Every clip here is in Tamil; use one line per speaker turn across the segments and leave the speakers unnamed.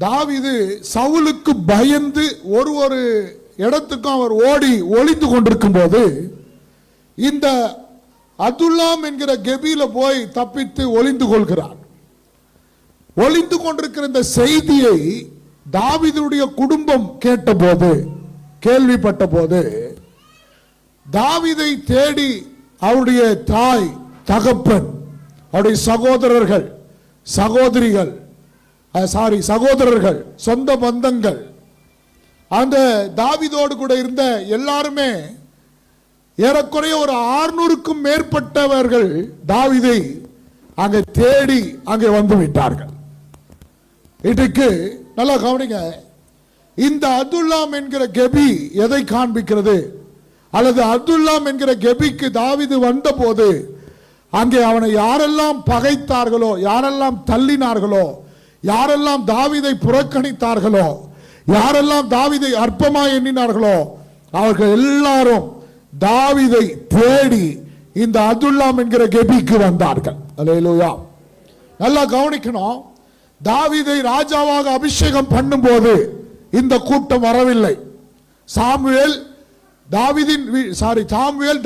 தாவீது சவுலுக்கு பயந்து ஒரு இடத்துக்கும் அவர் ஓடி ஒளிந்து கொண்டிருக்கும் போது இந்த அதுல்லாம் என்கிற கெபியில போய் தப்பித்து ஒளிந்து கொள்கிறார். ஒளிந்து கொண்டிருக்கிற இந்த செய்தியை தாவீதுடைய குடும்பம் கேட்டபோது, கேள்விப்பட்ட போது, தாவீதை தேடி அவருடைய தாய், தகப்பன், அவருடைய சகோதரர்கள், சகோதரிகள், சகோதரர்கள், சொந்த பந்தங்கள், அந்த தாவீதோடு கூட இருந்த எல்லாருமே ஏறக்குறைய ஒரு 600க்கும் மேற்பட்டவர்கள் தாவீதை அங்கே தேடி அங்கே வந்து விட்டார்கள். இதுக்கு நல்லா கவனிங்க, இந்த அதுல்லாம் என்கிற கெபி எதை காண்பிக்கிறது? அல்லது அதுல்லாம் என்கிற கெபிக்கு தாவீது வந்த போது அங்கே அவனை யாரெல்லாம் பகைத்தார்களோ, யாரெல்லாம் தள்ளினார்களோ, யாரெல்லாம் தாவீதை புறக்கணித்தார்களோ, யாரெல்லாம் தாவீதை அற்பமாய் எண்ணினார்களோ, அவர்கள் எல்லாரும் தாவீதை தேடி இந்த அதுல்லாம் என்கிற கெபிக்கு வந்தார்கள். அல்லேலூயா. நல்லா கவனிக்கணும், தாவீதை ராஜாவாக அபிஷேகம் பண்ணும்போது இந்த கூட்டம் வரவில்லை. சாமுவேல்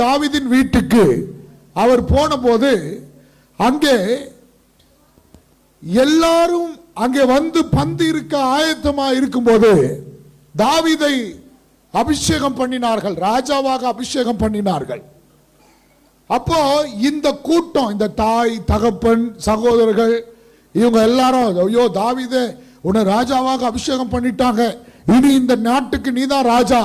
தாவீதின் வீட்டுக்கு அவர் போன போது அங்கே எல்லாரும் அங்கே வந்து பந்து இருக்க ஆயத்தமாக இருக்கும்போது தாவீதை அபிஷேகம் பண்ணினார்கள், ராஜாவாக அபிஷேகம் பண்ணினார்கள். அப்போ இந்த கூட்டம், இந்த தாய், தகப்பன், சகோதரர்கள், இவங்க எல்லாரும், ஐயோ தாவீதே உன்னை ராஜாவாக அபிஷேகம் பண்ணிட்டாங்க, இனி இந்த நாட்டுக்கு நீதான் ராஜா,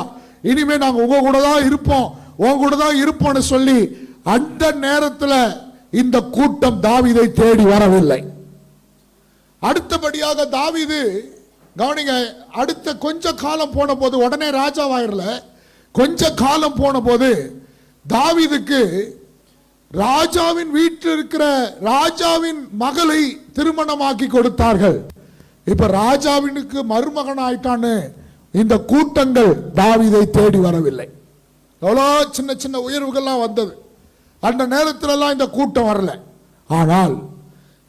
இனிமே நாங்க உங்க கூட தான் இருப்போம், உங்க கூட தான் இருப்போம்னு சொல்லி அந்த நேரத்தில் இந்த கூட்டம் தாவீதை தேடி வரவில்லை. அடுத்தபடியாக தாவீது கவனிங்க, அடுத்த கொஞ்ச காலம் போன போது, உடனே ராஜாவாயிரல, கொஞ்ச காலம் போன போது தாவீதுக்கு ராஜாவின் வீட்டில் இருக்கிற ராஜாவின் மகளை திருமணமாக்கி கொடுத்தார்கள். இப்ப ராஜாவினுக்கு மருமகன் ஆயிட்டான்னு இந்த கூட்டங்கள் தாவீதை தேடி வரவில்லை. எவ்வளோ சின்ன சின்ன உயர்வுகள்லாம் வந்தது, அந்த நேரத்திலெல்லாம் இந்த கூட்டம் வரல. ஆனால்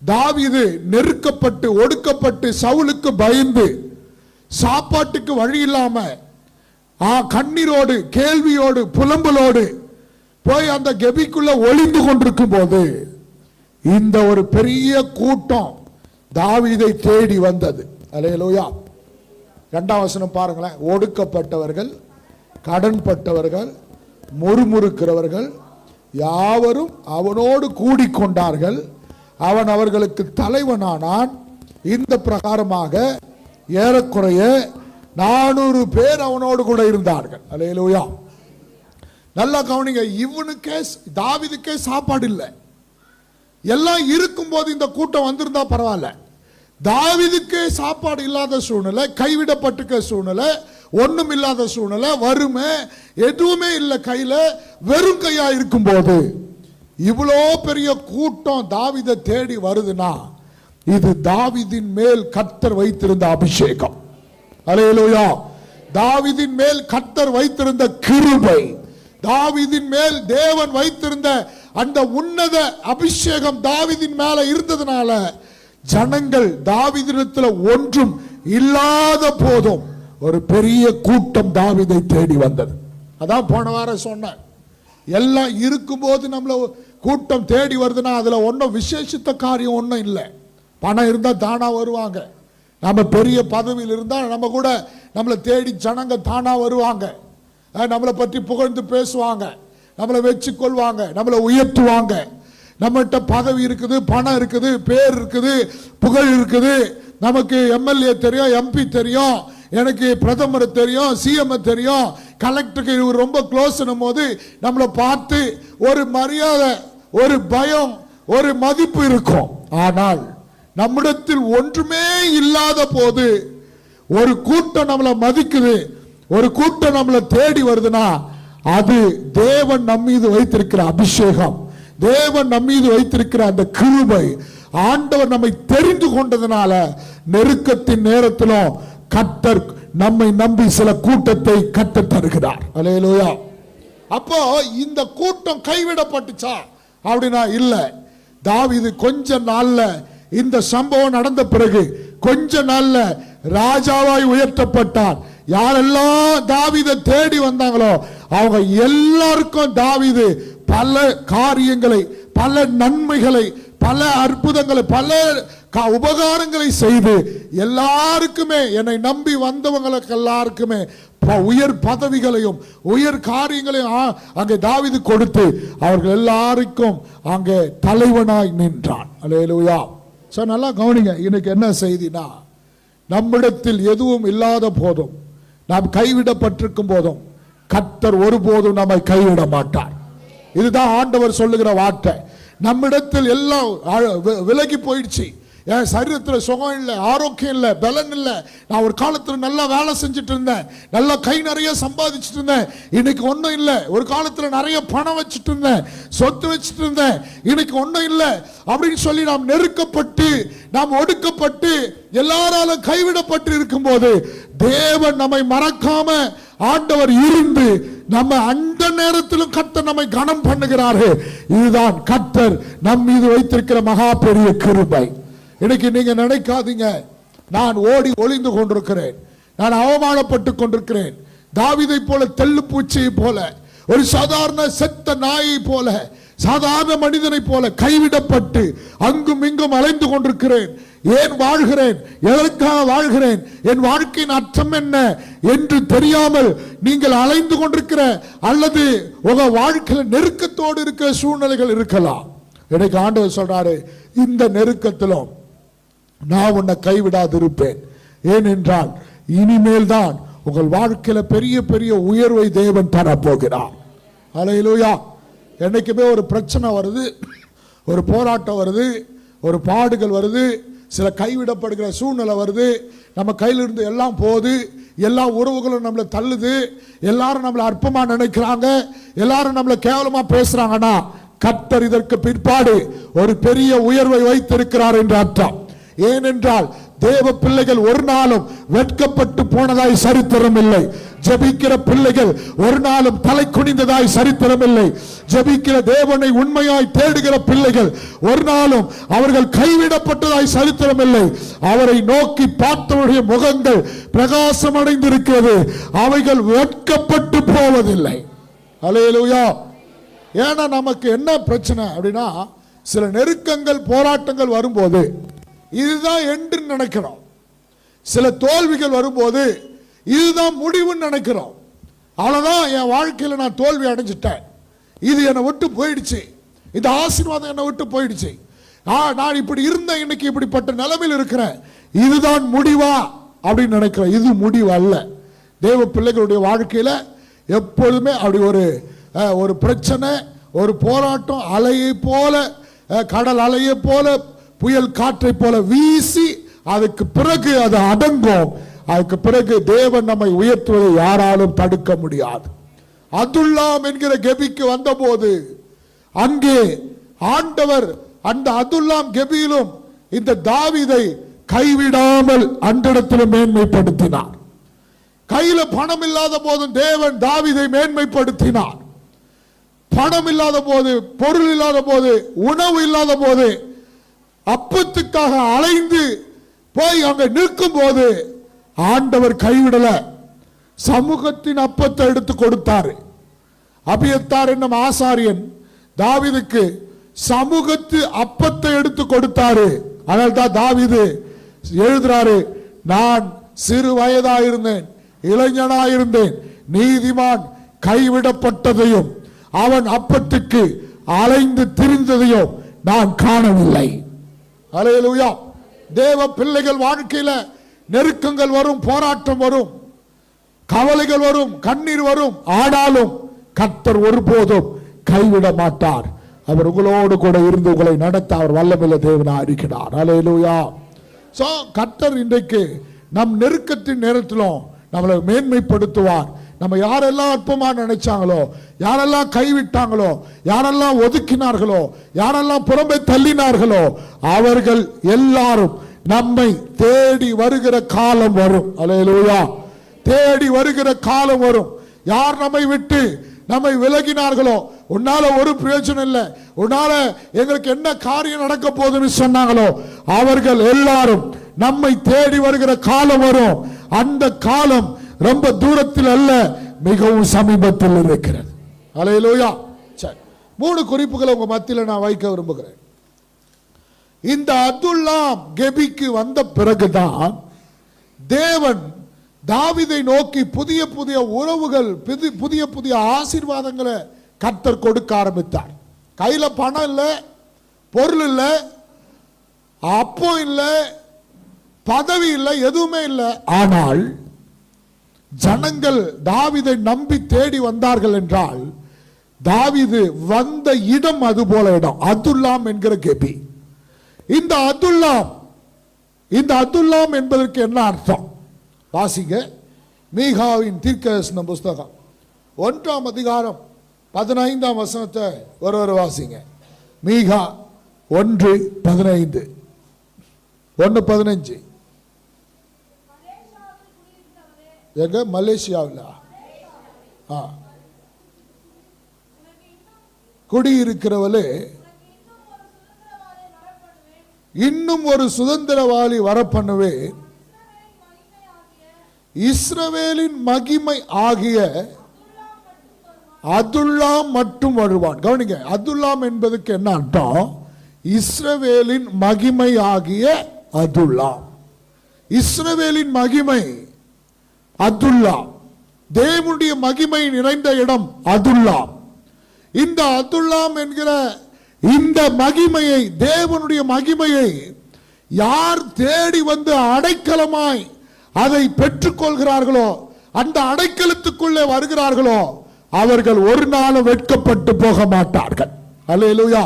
தாவீது நெருக்கப்பட்டு ஒடுக்கப்பட்டு சவுலுக்கு பயந்து சாப்பாட்டுக்கு வழி இல்லாம கண்ணீரோடு கேள்வியோடு புலம்பலோடு போய் அந்த கெபிக்குள்ள ஒளிந்து கொண்டிருக்கும் போது இந்த ஒரு பெரிய கூட்டம் தாவீதை தேடி வந்தது. அல்லேலூயா. 2ஆம் வசனம் பாருங்களேன். ஒடுக்கப்பட்டவர்கள், கடன்பட்டவர்கள், முறுமுறுக்கிறவர்கள் யாவரும் அவனோடு கூடிக்கொண்டார்கள். அவன் அவர்களுக்கு தலைவனானான். இந்த பிரகாரமாக ஏறக்குறைய 400 பேர் அவனோடு கூட இருந்தார்கள். அல்லேலூயா. நல்லா கவனிங்க, இவனுக்கே தாவீதுக்கே சாப்பாடு இல்லை. எல்லாம் இருக்கும்போது இந்த கூட்டம் வந்திருந்தா பரவாயில்ல. தாவீதுக்கே சாப்பாடு இல்லாத சூழ்நிலை, கைவிடப்பட்டிருக்க சூழ்நிலை, ஒண்ணும் இல்லாத சூழ்நிலை, வறுமை, எதுவுமே இல்லை, கையில வெறும் கையா இருக்கும் போது இவ்வளோ பெரிய கூட்டம் தாவீதை தேடி வருதுன்னா இது தாவீதின் மேல் கர்த்தர் வைத்திருந்த அபிஷேகம். அல்லேலூயா. தாவீதின் மேல் கர்த்தர் வைத்திருந்த கிருபை, தாவீதின் மேல் தேவன் வைத்திருந்த அந்த உன்னத அபிஷேகம் தாவீதின் மேல இருந்ததுனால ஜனங்கள் தாவீதிடத்தில் ஒன்றும் இல்லாத போதும் ஒரு பெரிய கூட்டம் தாவீதை தேடி வந்தது. அதான் போன வாரம் சொன்னேன், எல்லாம் இருக்கும்போது நம்மள கூட்டம் தேடி வருதுன்னா அதுல ஒன்றும் விசேஷித்த காரியம் ஒன்றும் இல்லை. பணம் இருந்தால் தானா வருவாங்க, நம்ம பெரிய பதவியில் இருந்தால் நம்ம கூட நம்மளை தேடி ஜனங்க தானா வருவாங்க, நம்மளை பற்றி புகழ்ந்து பேசுவாங்க, நம்மளை வச்சு கொள்வாங்க, நம்மளை உயர்த்துவாங்க. நம்மகிட்ட பதவி இருக்குது, பணம் இருக்குது, பேர் இருக்குது, புகழ் இருக்குது, நமக்கு எம்எல்ஏ தெரியும், எம்பி தெரியும், எனக்கு பிரதமர் தெரியும், சிஎம் தெரியும், கலெக்டருக்கு இவர் ரொம்ப க்ளோஸ் போது நம்மளை பார்த்து ஒரு மரியாதை, ஒரு பயம், ஒரு மதிப்பு இருக்கும். ஆனால் நம்மிடத்தில் ஒன்றுமே இல்லாத போது ஒரு கூட்டம் நம்மளை மதிக்குது, ஒரு கூட்டம் நம்மளை தேடி வருதுன்னா அது தேவன் நம்மீது வைத்திருக்கிற அபிஷேகம், தேவன் நம்மீது வைத்திருக்கிற அந்த கிருபை. ஆண்டவர் நம்மை தெரிந்து கொண்டதனால நெருக்கத்தின் நேரத்திலும் கர்த்தர் நம்மை நம்பி சில கூட்டத்தை கர்த்தர் தருகிறார். அல்லேலூயா. அப்போ இந்த கூட்டம் கைவிடப்பட்டுச்சா அப்படின்னா இல்ல. தாவீது கொஞ்ச நாள்ல, இந்த சம்பவம் நடந்த பிறகு கொஞ்ச நாள்ல ராஜாவாய் உயர்த்தப்பட்டார். யாரெல்லாம் தாவீதை தேடி வந்தாங்களோ அவங்க எல்லாருக்கும் தாவீது பல காரியங்களை, பல நன்மைகளை, பல அற்புதங்களை, பல உபகாரங்களை செய்து எல்லாருக்குமே, என்னை நம்பி வந்தவங்களுக்கு எல்லாருக்குமே உயர் பதவிகளையும் உயர் காரியங்களையும் அங்கே தாவீது கொடுத்து அவர்கள் எல்லாருக்கும் அங்கே தலைவனாய் நின்றான். அல்லேலூயா. சோ நல்லா கவனிங்க. இன்னைக்கு என்ன செய்தினா, நம்மிடத்தில் எதுவும் இல்லாத போதும், நாம் கைவிடப்பட்டிருக்கும் போதும் கர்த்தர் ஒருபோதும் நம்மை கைவிட மாட்டார். இதுதான் ஆண்டவர் சொல்லுகிற வார்த்தை. நம்மிடத்தில் எல்லாம் விலகி போயிடுச்சு. என் சரீரத்தில் சுகம் இல்லை, ஆரோக்கியம் இல்லை, பலன் இல்லை. நான் ஒரு காலத்தில் நல்லா வேலை செஞ்சுட்டு இருந்தேன், நல்லா கை நிறைய சம்பாதிச்சுட்டு இருந்தேன், இன்னைக்கு ஒன்றும் இல்லை. ஒரு காலத்தில் நிறைய பணம் வச்சுட்டு இருந்தேன், சொத்து வச்சுட்டு இருந்தேன், இன்னைக்கு ஒன்றும் இல்லை அப்படின்னு சொல்லி நாம் நெருக்கப்பட்டு, நாம் ஒடுக்கப்பட்டு, எல்லாராலும் கைவிடப்பட்டு இருக்கும் போது தேவன் நம்மை மறக்காம ஆண்டவர் இருந்து நம்ம அந்த நேரத்திலும் கர்த்தர் நம்மை கனம் பண்ணுகிறாரு. இதுதான் கர்த்தர் நம் மீது வைத்திருக்கிற மகா பெரிய கிருபை. இன்னைக்கு நீங்க நினைக்காதீங்க, நான் ஓடி ஒளிந்து கொண்டிருக்கிறேன், நான் அவமானப்பட்டு கொண்டிருக்கிறேன், தாவீதை போல தெள்ளு பூச்சியை போல, ஒரு சாதாரண செத்த நாயை போல, சாதாரண மனிதனை போல கைவிடப்பட்டு அங்கும் இங்கும் அலைந்து கொண்டிருக்கிறேன். ஏன் வாழ்கிறேன், எதற்காக வாழ்கிறேன், என் வாழ்க்கையின் அர்த்தம் என்ன என்று தெரியாமல் நீங்கள் அலைந்து கொண்டிருக்கிற, அல்லது உங்க வாழ்க்கையில் நெருக்கத்தோடு இருக்கிற சூழ்நிலைகள் இருக்கலாம். எனக்கு ஆண்டவர் சொல்றாரு, இந்த நெருக்கத்திலும் நான் உன்னை கைவிடாதிருப்பேன். ஏனென்றால் இனிமேல் தான் உங்கள் வாழ்க்கையில பெரிய பெரிய உயர்வை தேவன் தரப்போகிறார். அல்லேலூயா. என்னைக்குமே ஒரு பிரச்சனை வருது, ஒரு போராட்டம் வருது, ஒரு பாடுகள் வருது, சில கைவிடப்படுகிற சூழ்நிலை வருது, நம்ம கையிலிருந்து எல்லாம் போகுது, எல்லா உறவுகளும் நம்மளை தள்ளுது, எல்லாரும் நம்மளை அற்பமா நினைக்கிறாங்க, எல்லாரும் நம்மளை கேவலமா பேசுறாங்கன்னா கர்த்தர் இதற்கு பிற்பாடு ஒரு பெரிய உயர்வை வைத்திருக்கிறார் என்று அர்த்தம். ஏனென்றால் தேவ பிள்ளைகள் ஒரு நாளும் வெட்கப்பட்டு போனதாய் சரித்திரம் இல்லை. ஜெபிக்கிற பிள்ளைகள் ஒரு நாளும் தலை குனிந்ததாய் சரித்திரம் இல்லை. ஜெபிக்கிற தேவனை உண்மையாய் தேடுகிற பிள்ளைகள் ஒரு நாளும் அவர்கள் கைவிடப்பட்டதாய் சரித்திரம் இல்லை. அவரை நோக்கி பார்த்தவருடைய முகங்கள் பிரகாசம் அடைந்திருக்கிறது. அவைகள் வெட்கப்பட்டு போவதில்லை. அல்லேலூயா. ஏன்னா நமக்கு என்ன பிரச்சனை அப்படின்னா, சில நெருக்கங்கள் போராட்டங்கள் வரும்போது இதுதான் என்று நினைக்கிறோம். சில தோல்விகள் வரும்போது இதுதான் முடிவுன்னு நினைக்கிறோம். அவ்வளவுதான், என் வாழ்க்கையில் நான் தோல்வி அடைஞ்சிட்டேன், இது என்னை விட்டு போயிடுச்சு, இந்த ஆசீர்வாதம் என்னை விட்டு போயிடுச்சு, நான் இப்படி இருந்தேன், இன்னைக்கு இப்படிப்பட்ட நிலைமையில் இருக்கிறேன், இதுதான் முடிவா அப்படின்னு நினைக்கிறேன். இது முடிவு அல்ல. தேவ பிள்ளைகளுடைய வாழ்க்கையில எப்பொழுதுமே அப்படி ஒரு பிரச்சனை, ஒரு போராட்டம் அலையை போல, கடல் அலையை போல, புயல் காற்றை போல வீசி அதுக்கு பிறகு அது அடங்கும். அதுக்கு பிறகு தேவன் நம்மை உயர்த்துவதை யாராலும் தடுக்க முடியாது. அதுல்லாம் என்கிற கெபிக்கு வந்தபோது அங்கே ஆண்டவர் அந்த அதுல்லாம் கெபியிலும் இந்த தாவீதை கைவிடாமல் அன்றிடத்திலும் மேன்மைப்படுத்தினார். கையில பணம் இல்லாத போதும் தேவன் தாவீதை மேன்மைப்படுத்தினார். பணம் இல்லாத போது, பொருள் இல்லாத போது, உணவு இல்லாத போது, அப்பத்துக்காக அலைந்து போய் அங்க நிற்கும் போது ஆண்டவர் கைவிடல. சமூகத்தின் அப்பத்தை எடுத்து கொடுத்தாரு. அபியத்தார் என்னும் ஆசாரியன் தாவீதுக்கு சமூகத்து அப்பத்தை எடுத்து கொடுத்தாரு. அதனால் தான் தாவீது எழுதுறாரு, நான் சிறு வயதாயிருந்தேன், இளைஞனாயிருந்தேன், நீதிமான் கைவிடப்பட்டதையும் அவன் அப்பத்துக்கு அலைந்து திரிந்ததையும் நான் காணவில்லை. அல்லேலூயா. தேவ பிள்ளைகள் வாழ்க்கையில நெருக்கங்கள் வரும், போராட்டம் வரும், கவலைகள் வரும், கண்ணீர் வரும். ஆனாலும் கர்த்தர் ஒருபோதும் கைவிட மாட்டார். அவர் உங்களோடு கூட இருந்து உங்களை நடத்த அவர் வல்லமையுள்ள தேவனாய் இருக்கிறார். அல்லேலூயா. சோ கர்த்தர் இன்றைக்கு நம் நெருக்கத்தின் நேரத்திலும் நம்மளை மேன்மைப்படுத்துவார். நம்ம யாரெல்லாம் அற்பமா நினைச்சாங்களோ, யாரெல்லாம் கைவிட்டாங்களோ, யாரெல்லாம் ஒதுக்கினார்களோ, யாரெல்லாம் புறம்பே தள்ளினார்களோ, அவர்கள் எல்லாரும் நம்மை தேடி வருகிற காலம் வரும். அல்லேலூயா. தேடி வருகிற காலம் வரும். யார் நம்மை விட்டு நம்மை விலகினார்களோ, உன்னால ஒரு பிரயோஜனம் இல்லை, உன்னால எங்களுக்கு என்ன காரியம் நடக்க போகுதுன்னு சொன்னாங்களோ, அவர்கள் எல்லாரும் நம்மை தேடி வருகிற காலம் வரும். அந்த காலம் ரொம்ப தூரத்தில் அல்ல, மிகவும் சமீபத்தில் இருக்கிறது. அல்லேலூயா. சரி, 3 குறிப்புகளை உங்க மத்தியில் நான் வைக்க விரும்புகிறேன். இந்த அதுல்லாம் கெபிக்கு வந்த பிறகுதான் தேவன் தாவீதை நோக்கி புதிய புதிய உறவுகள், புதிய புதிய ஆசீர்வாதங்களை கர்த்தர் கொடுக்க ஆரம்பித்தார். கையில பணம் இல்லை, பொருள் இல்லை, அப்போ இல்லை, பதவி இல்லை, எதுவுமே இல்லை. ஆனால் ஜனங்கள் தாவீதை நம்பி தேடி வந்தார்கள் என்றால், தாவீது வந்த இடம் அது போல இடம், அதுல்லாம் என்கிற கெபி. இந்த அதுல்லாம் என்பதற்கு என்ன அர்த்தம்? வாசிங்க, மீகாவின் தீர்க்கதரிசன புஸ்தகம் 1ஆம் அதிகாரம் 15ஆம் வசனத்தை ஒருவர் வாசிங்க. மீகா 1:15, 1:15. எங்க? மலேசியாவில் குடியிருக்கிறவளே, இன்னும் ஒரு சுதந்திரவாளி வர பண்ணுவேன், இஸ்ரவேலின் மகிமை ஆகிய அதுல்லாம் மட்டும் வருவான். கவனிங்க, அதுல்லாம் என்பதற்கு என்ன அர்த்தம்? இஸ்ரவேலின் மகிமை ஆகிய அதுல்லாம். இஸ்ரவேலின் மகிமை அதுல்லாம், தேவனுடைய மகிமை நிறைந்த இடம் அதுல்லாம். இந்த அதுல்லாம் என்கிற இந்த மகிமையை, தேவனுடைய மகிமையை யார் தேடி வந்து அடைக்கலமாய் அதை பெற்றுக்கொள்கிறார்களோ, அந்த அடைக்கலத்துக்குள்ளே வருகிறார்களோ, அவர்கள் ஒரு நாளும் வெட்கப்பட்டு போக மாட்டார்கள். அல்லேலூயா.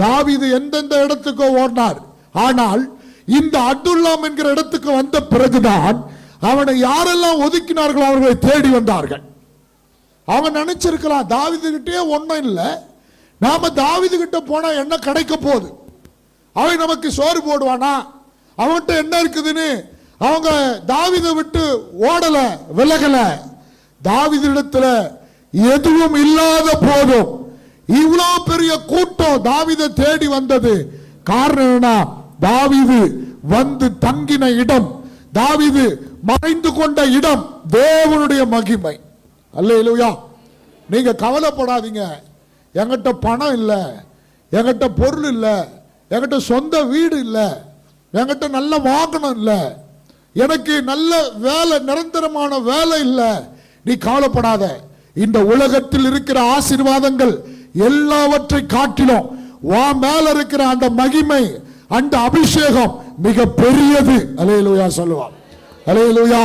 தாவீது எந்தெந்த இடத்துக்கோ ஓடினார், ஆனால் இந்த அதுல்லாம் என்கிற இடத்துக்கு வந்த பிறகுதான் அவனை யாரெல்லாம் ஒதுக்கினார்களோ அவர்களை தேடி வந்தார்கள். அவன் நினைச்சிருக்கலாம், தாவீது கிட்டே ஒன்றும் இல்லை, நாம தாவீது கிட்ட போனா என்ன கிடைக்க போகுது, அவன் நமக்கு சோறு போடுவானா, அவன்கிட்ட என்ன இருக்குதுன்னு அவங்க தாவீதை விட்டு ஓடல, விலகல. தாவீதிடத்துல எதுவும் இல்லாத போதும் இவ்வளவு பெரிய கூட்டம் தாவீதை தேடி வந்தது. காரணம் என்ன? தாவீது வந்து தங்கின இடம், தாவீது மறைந்து கொண்ட இடம் தேவனுடைய மகிமை. அல்லேலூயா. நீங்க கவலைப்படாதீங்க, என்கிட்ட பணம் இல்லை, என்கிட்ட பொருள் இல்லை, என்கிட்ட சொந்த வீடு இல்லை, என்கிட்ட நல்ல வாகனம் இல்லை, எனக்கு நல்ல வேலை, நிரந்தரமான வேலை இல்லை. நீ கவலைப்படாத. இந்த உலகத்தில் இருக்கிற ஆசீர்வாதங்கள் எல்லாவற்றை காட்டிலும் உன் மேல இருக்கிற அந்த மகிமை, அந்த அபிஷேகம் மிக பெரியது. அல்லேலூயா சொல்லுவான். அல்லேலூயா.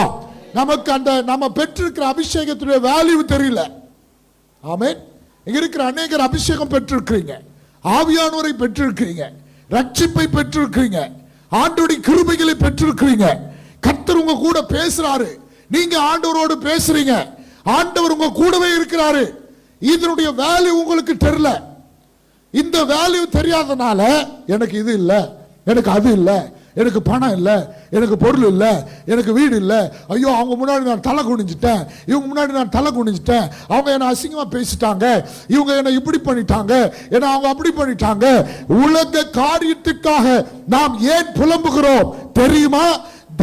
நமக்கு அந்த நம்ம பெற்றிருக்கிற அபிஷேகத்துடைய வேல்யூ தெரியல. ஆமென். இங்க இருக்கிற அநேகர் அபிஷேகம் பெற்றிருக்கிறீங்க, ஆவியானவரை பெற்றிருக்கிறீங்க, ரட்சிப்பை பெற்றிருக்கிறீங்க, ஆண்டவருடைய கிருபைகளை பெற்றிருக்கிறீங்க. கர்த்தர் உங்க கூட பேசுறாரு, நீங்க ஆண்டவரோடு பேசுறீங்க, ஆண்டவர் உங்க கூடவே இருக்கிறாரு. இதனுடைய வேல்யூ உங்களுக்கு தெரியல. இந்த வேல்யூ தெரியாதனால எனக்கு இது இல்லை, எனக்கு அது இல்லை, எனக்கு பணம் இல்லை, எனக்கு பொருள் இல்லை, எனக்கு வீடு இல்லை, ஐயோ அவங்க முன்னாடி நான் தலை குனிஞ்சிட்டேன், இவங்க முன்னாடி நான் தலை குனிஞ்சிட்டேன், அவங்க என்னை அசிங்கமா பேசிட்டாங்க, இவங்க என்னை இப்படி பண்ணிட்டாங்க, என்ன அவங்க அப்படி பண்ணிட்டாங்க. உலக காரியத்துக்காக நாம் ஏன் புலம்புகிறோம் தெரியுமா?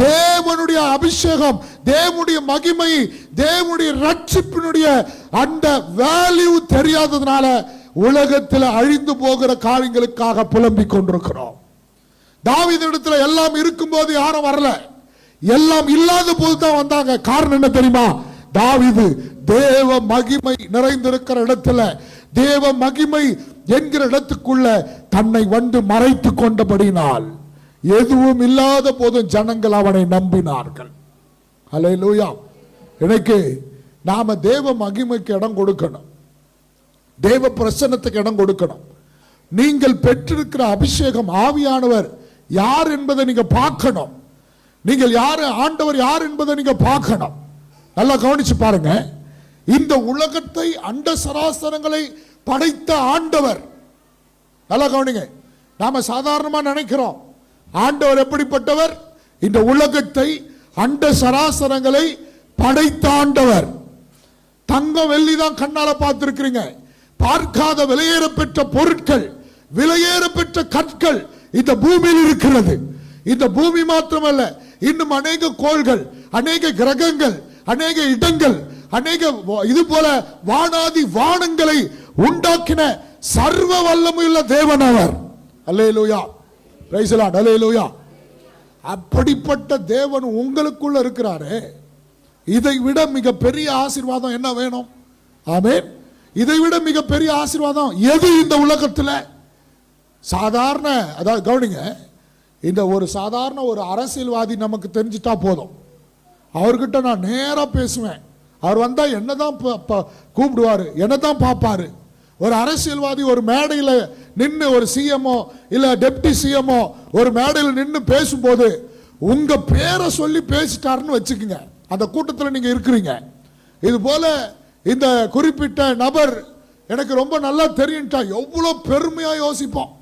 தேவனுடைய அபிஷேகம், தேவனுடைய மகிமை, தேவனுடைய ரட்சிப்பினுடைய அந்த வேல்யூ தெரியாததுனால உலகத்தில் அழிந்து போகிற காரியங்களுக்காக புலம்பிக் கொண்டிருக்கிறோம். தாவீது இடத்துல எல்லாம் இருக்கும் போது யாரும் வரல, எல்லாம் இல்லாத போது தான் வந்தாங்க. காரணம் என்ன தெரியுமா? தாவீது தேவ மகிமை நிறைந்திருக்கிற இடத்துல, தேவ மகிமை என்கிற இடத்துக்குள்ள தன்னை வந்து மறைத்து கொண்டபடினால் எதுவும் இல்லாத போதும் ஜனங்கள் அவனை நம்பினார்கள். அல்லேலூயா. இன்னைக்கு நாம தேவ மகிமைக்கு இடம் கொடுக்கணும், தேவ பிரசன்னத்துக்கு இடம் கொடுக்கணும். நீங்கள் பெற்றிருக்கிற அபிஷேகம், ஆவியானவர் யார் என்பதை நீங்க பார்க்கணும். நீங்கள் யாரு, ஆண்டவர் யார் என்பதை நீங்க பார்க்கணும். நல்லா கவனிச்சு பாருங்க. இந்த உலகத்தை, அண்ட சராசரங்களை படைத்த ஆண்டவர். நல்லா கவனிங்க. நாம சாதாரணமா நினைக்கிறோம், ஆண்டவர் எப்படிப்பட்டவர்? இந்த உலகத்தை, அண்ட சராசரங்களை படைத்த ஆண்டவர். தங்கம் வெள்ளி தான் கண்ணால பார்த்திருக்கிறீங்க, பார்க்காத விலையேற பெற்ற பொருட்கள், விலையேற பெற்ற கற்கள் இந்த பூமியில் இருக்கிறது. இந்த பூமி மாத்திரமல்ல, இன்னும் அநேக கோள்கள், அநேக கிரகங்கள், அநேக இடங்கள், அநேக இது போல வானாதி வானங்களை உண்டாக்கின சர்வ வல்லமையுள்ள தேவன் அவர். அல்லேலூயா, பிரைஸ் தி லார்ட், அல்லேலூயா. அப்படிப்பட்ட தேவன் உங்களுக்குள்ள இருக்கிறாரே, இதை விட மிக பெரிய ஆசீர்வாதம் என்ன வேணும்? ஆமென். இதை விட மிக பெரிய ஆசீர்வாதம் எது இந்த உலகத்தில்? சாதாரண, அதாவது கவனிங்க, இந்த ஒரு சாதாரண ஒரு அரசியல்வாதி நமக்கு தெரிஞ்சிட்டா போதும், அவர்கிட்ட நான் நேரா பேசுவேன், அவர் வந்தா என்னதான் கூப்பிடுவாரு, என்னதான் பார்ப்பாரு. ஒரு அரசியல்வாதி ஒரு மேடையில் நின்று, ஒரு சிஎம்ஓ இல்ல டெப்டி சிஎம்ஓ ஒரு மேடையில் நின்று பேசும்போது உங்க பேரை சொல்லி பேசிட்டாருன்னு வச்சுக்கோங்க, அந்த கூட்டத்தில் நீங்க இருக்கிறீங்க. இது போல இந்த குறிப்பிட்ட நபர் எனக்கு ரொம்ப நல்லா தெரியும்ட்டா எவ்வளவு பெருமையா யோசிப்போம்.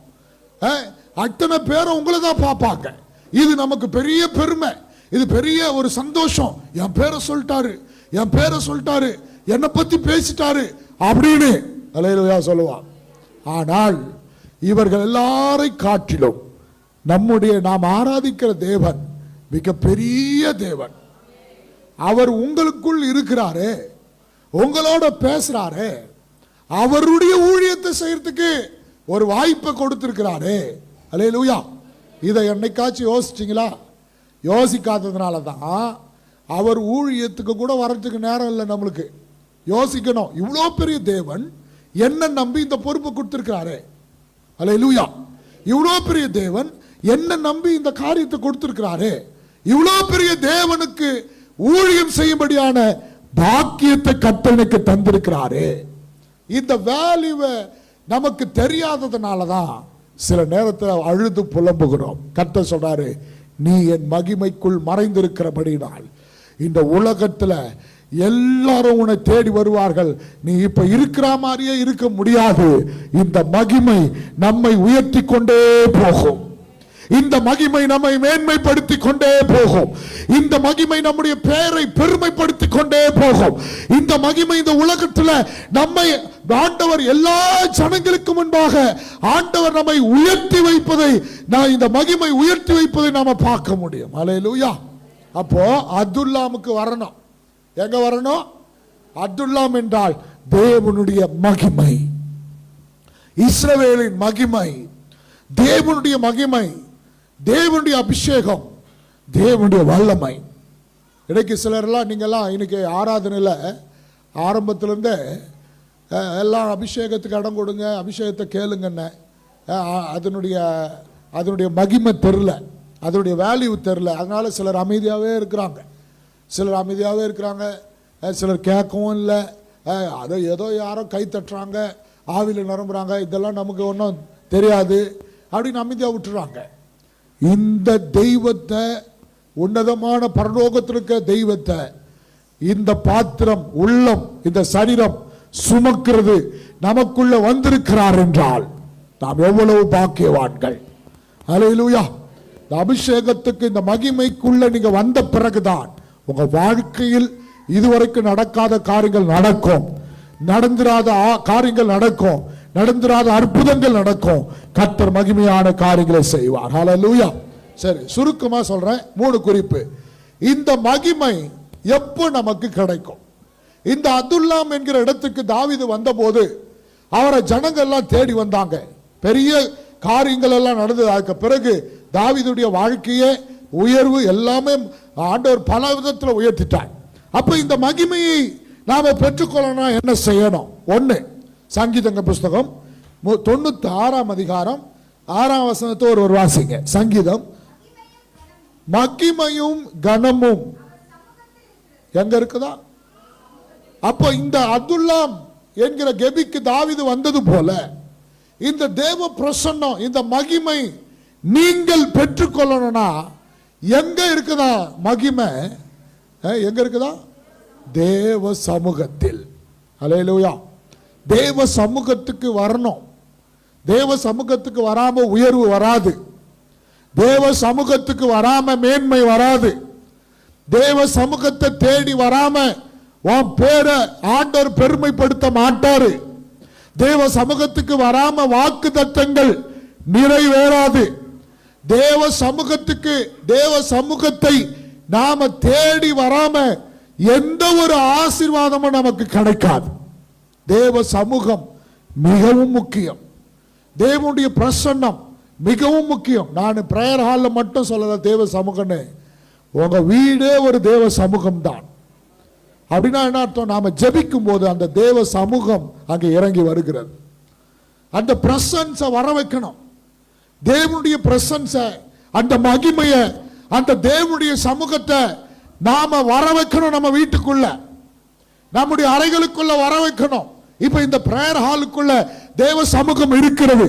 அத்தனை பேரை உங்களை தான் பார்ப்பாங்க. இது நமக்கு பெரிய பெருமை, இது பெரிய ஒரு சந்தோஷம். என் பேரை சொல்லிட்டாரு, என் பேரை சொல்லிட்டாரு, என்னை பத்தி பேசிட்டாரு அப்படின்னு அல்லேலூயா சொல்லுவான். ஆனால் இவர்கள் எல்லாரை காட்டிலும் நாம் ஆராதிக்கிற தேவன் மிக பெரிய தேவன். அவர் உங்களுக்குள் இருக்கிறாரே, உங்களோட பேசுறாரே, அவருடைய ஊழியத்தை செய்யறதுக்கு ஒரு வாய்ப்பை கொடுத்திருக்கிறாரே. அல்லேலூயா. இதை என்னைக்காச்சும் யோசிச்சிங்களா? யோசிக்காததுனால தான் அவர் ஊழியத்துக்கு கூட வர்றதுக்கு நேரம் இல்லை நம்மளுக்கு. யோசிக்கணும், இவ்வளோ பெரிய தேவன் என்ன நம்பி இந்த பொறுப்பை கொடுத்திருக்கிறாரே. அல்லேலூயா. இவ்வளோ பெரிய தேவன் என்ன நம்பி இந்த காரியத்தை கொடுத்திருக்கிறாரே. இவ்வளோ பெரிய தேவனுக்கு ஊழியம் செய்யும்படியான பாக்கியத்தை கர்த்தனுக்கு தந்திருக்கிறாரே. இந்த வேல்யூவை நமக்கு தெரியாததுனால தான் சில நேரத்தில் அழுது புலம்புகிறோம். கர்த்தர் சொல்றாரு, நீ என் மகிமைக்குள் மறைந்திருக்கிறபடினால் இந்த உலகத்துல எல்லாரும் உன்னை தேடி வருவார்கள். நீ இப்ப இருக்கிற மாதிரியே இருக்க முடியாது. இந்த மகிமை நம்மை உயர்த்தி கொண்டே போகும். இந்த மகிமை நம்மை மேன்மைப்படுத்தி கொண்டே போகும். இந்த மகிமை நம்முடைய பெயரை பெருமைப்படுத்தி கொண்டே போகும். இந்த மகிமை இந்த உலகத்தில் நம்மை ஆண்டவர் எல்லா ஜனங்களுக்கு முன்பாக ஆண்டவர் நம்மை உயர்த்தி வைப்பதை, நான் இந்த மகிமை உயர்த்தி வைப்பதை நாம பார்க்க முடியும். அல்லேலூயா. அப்போ அதுல்லாமுக்கு வரணும். எங்க வரணும்? அதுல்லாம் என்றால் தேவனுடைய மகிமை, இஸ்ரவேலின் மகிமை, தேவனுடைய மகிமை, தேவனுடைய அபிஷேகம், தேவனுடைய வல்லமை. இன்னைக்கு சிலர்லாம் நீங்கள்லாம் இன்னைக்கு ஆராதனையில் ஆரம்பத்திலேருந்தே எல்லாம் அபிஷேகத்துக்கு இடம் கொடுங்க, அபிஷேகத்தை கேளுங்கன்னு. அதனுடைய மகிமை தெரில, அதனுடைய வேல்யூ தெரில. அதனால சிலர் அமைதியாகவே இருக்கிறாங்க, சிலர் கேட்கவும் இல்லை. அதை ஏதோ யாரோ கை தட்டுறாங்க, ஆவியில் நிரம்புறாங்க, இதெல்லாம் நமக்கு ஒன்றும் தெரியாது அப்படின்னு அமைதியாக விட்டுறாங்க. இந்த தெய்வத்தை, உன்னதமான பரலோகத்தில் இருக்க தெய்வத்தை இந்த பாத்திரம், உள்ளம், இந்த சரீரம் சுமக்கிறது நமக்குள்ள வந்திருக்கிறார் என்றால் நாம் எவ்வளவு பாக்கியவான்கள். அல்லேலூயா. இந்த அபிஷேகத்துக்கு, இந்த மகிமைக்குள்ள நீங்க வந்த பிறகுதான் உங்க வாழ்க்கையில் இதுவரைக்கும் நடக்காத காரியங்கள் நடக்கும், நடந்திராத காரியங்கள் நடக்கும், நடந்திராத அற்புதங்கள் நடக்கும். கர்த்தர் மகிமையான காரியங்களை செய்வார். ஹல்லேலூயா. சரி, சுருக்கமா சொல்றேன், 3 குறிப்பு. இந்த மகிமை எப்போ நமக்கு கிடைக்கும்? இந்த அதுல்லாம் என்கிற இடத்துக்கு தாவீது வந்தபோது அவரை ஜனங்கள் எல்லாம் தேடி வந்தாங்க. பெரிய காரியங்கள் எல்லாம் நடந்தது. அதுக்கு பிறகு தாவீதுடைய வாழ்க்கையே உயர்வு எல்லாமே ஆண்டவர் பல விதத்தில் உயர்த்திட்டார். அப்ப இந்த மகிமையை நாம பெற்றுக்கொள்ளணும், என்ன செய்யணும்? 1, சங்கீதங்க புஸ்தகம் 96ஆம் அதிகாரம் 6ஆம் வசனத்தை ஒரு வாசிங்க. சங்கீதம், மகிமையும் கனமும் எங்க இருக்குதா? அப்ப இந்த அதுல்லாம் என்கிற கெபிக்கு தாவீது வந்தது போல இந்த தேவ பிரசன்னம், இந்த மகிமை நீங்கள் பெற்றுக்கொள்ளணும்னா எங்க இருக்குதா? மகிமை எங்க இருக்குதா? தேவ சமூகத்தில். அல்லேலூயா. தேவ சமூகத்துக்கு வரணும். தேவ சமூகத்துக்கு வராம உயர்வு வராது. தேவ சமூகத்துக்கு வராம மேன்மை வராது. தேவ சமூகத்தை தேடி வராம உன் பேரை ஆண்டவர் பெருமைப்படுத்த மாட்டாரு. தேவ சமூகத்துக்கு வராம வாக்கு தத்தங்கள் நிறைவேறாது. தேவ சமூகத்தை நாம தேடி வராம எந்த ஒரு ஆசீர்வாதமும் நமக்கு கிடைக்காது. தேவ சமூகம் மிகவும் முக்கியம். தேவனுடைய பிரசன்னம் மிகவும் முக்கியம். நான் பிரேயர் ஹால்ல மட்டும் சொல்லல தேவ சமூகம்னு, உங்க வீடே ஒரு தேவ சமூகம் தான். அப்படின்னா என்ன அர்த்தம்? நாம ஜெபிக்கும் போது அந்த தேவ சமூகம் அங்கே இறங்கி வருகிறது. அந்த பிரசன்ஸை வர வைக்கணும். தேவனுடைய பிரசன்ஸை, அந்த மகிமையை, அந்த தேவனுடைய சமூகத்தை நாம வர வைக்கணும். நம்ம வீட்டுக்குள்ள, நம்முடைய அறைகளுக்குள்ள வர வைக்கணும். இப்ப இந்த பிரேயர் ஹாலுக்குள்ள தேவ சமூகம் இருக்கிறது,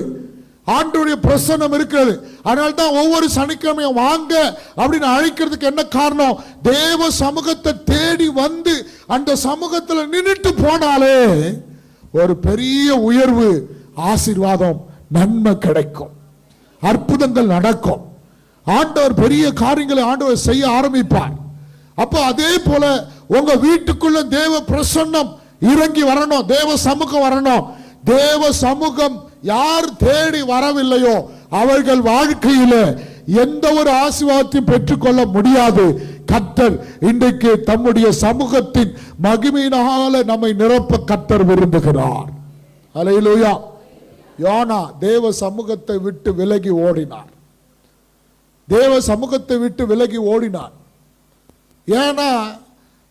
ஆண்டவருடைய பிரசன்னம் இருக்கிறது. அதனால தான் ஒவ்வொரு சனிக்கிழமையும் வாங்க அப்படின்னு அழைக்கிறதுக்கு என்ன காரணம்? தேவ சமூகத்தை தேடி வந்து அந்த சமூகத்தில் நின்றுட்டு போனாலே ஒரு பெரிய உயர்வு, ஆசீர்வாதம், நன்மை கிடைக்கும், அற்புதங்கள் நடக்கும். ஆண்டவர் பெரிய காரியங்களை ஆண்டவர் செய்ய ஆரம்பிப்பார். அப்போ அதே போல உங்க வீட்டுக்குள்ள தேவ பிரசன்னம் இறங்கி வரணும், தேவ சமூகம் வரணும். தேவ சமூகம் யார் தேடி வரவில்லையோ அவர்கள் வாழ்க்கையில எந்த ஒரு ஆசீர்வாதத்தையும் பெற்றுக்கொள்ள முடியாது. கர்த்தர் இன்றைக்கு தம்முடைய சமூகத்தின் மகிமையினால நம்மை நிரப்ப கர்த்தர் விரும்புகிறார். அல்லேலூயா. யோனா தேவ சமூகத்தை விட்டு விலகி ஓடினார். தேவ சமூகத்தை விட்டு விலகி ஓடினார். ஏன்னா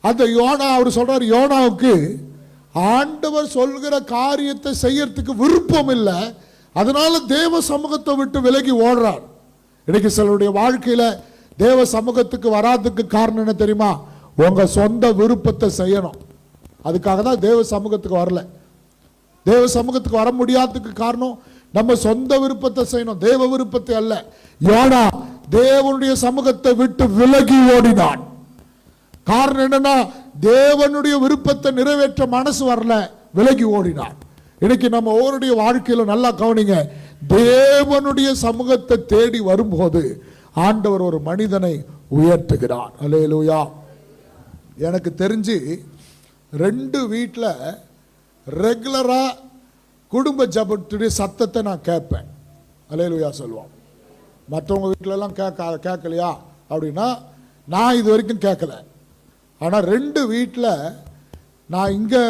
அந்த யோனா, அவர் சொல்றார், யோனாவுக்கு ஆண்டவர் சொல்கிற காரியத்தை செய்யறதுக்கு விருப்பம் இல்லை, அதனால தேவ சமூகத்தை விட்டு விலகி ஓடுறார். இன்னைக்கு சிலருடைய வாழ்க்கையில தேவ சமூகத்துக்கு வராதுக்கு காரணம் என்ன தெரியுமா? உங்க சொந்த விருப்பத்தை செய்யணும். அதுக்காக தான் தேவ சமூகத்துக்கு வரல. தேவ சமூகத்துக்கு வர முடியாததுக்கு காரணம் நம்ம சொந்த விருப்பத்தை செய்யணும், தேவ விருப்பத்தை அல்ல. யோனா தேவனுடைய சமூகத்தை விட்டு விலகி ஓடினான். காரணம் என்னன்னா, தேவனுடைய விருப்பத்தை நிறைவேற்ற மனசு வரல, விலகி ஓடினான். இன்னைக்கு நம்ம ஒவ்வொருடைய வாழ்க்கையில நல்லா கவனிங்க, தேவனுடைய சமூகத்தை தேடி வரும்போது ஆண்டவர் ஒரு மனிதனை உயர்த்துகிறார். அல்லேலூயா. எனக்கு தெரிஞ்சு 2 வீட்டில் ரெகுலரா குடும்ப ஜபத்துடைய சத்தத்தை நான் கேட்பேன். அல்லேலூயா சொல்லுவோம். மற்றவங்க வீட்டிலலாம் கேட்கலையா அப்படின்னா நான் இது வரைக்கும் கேட்கல. ஆனால் 2 வீட்டில், நான் இங்கே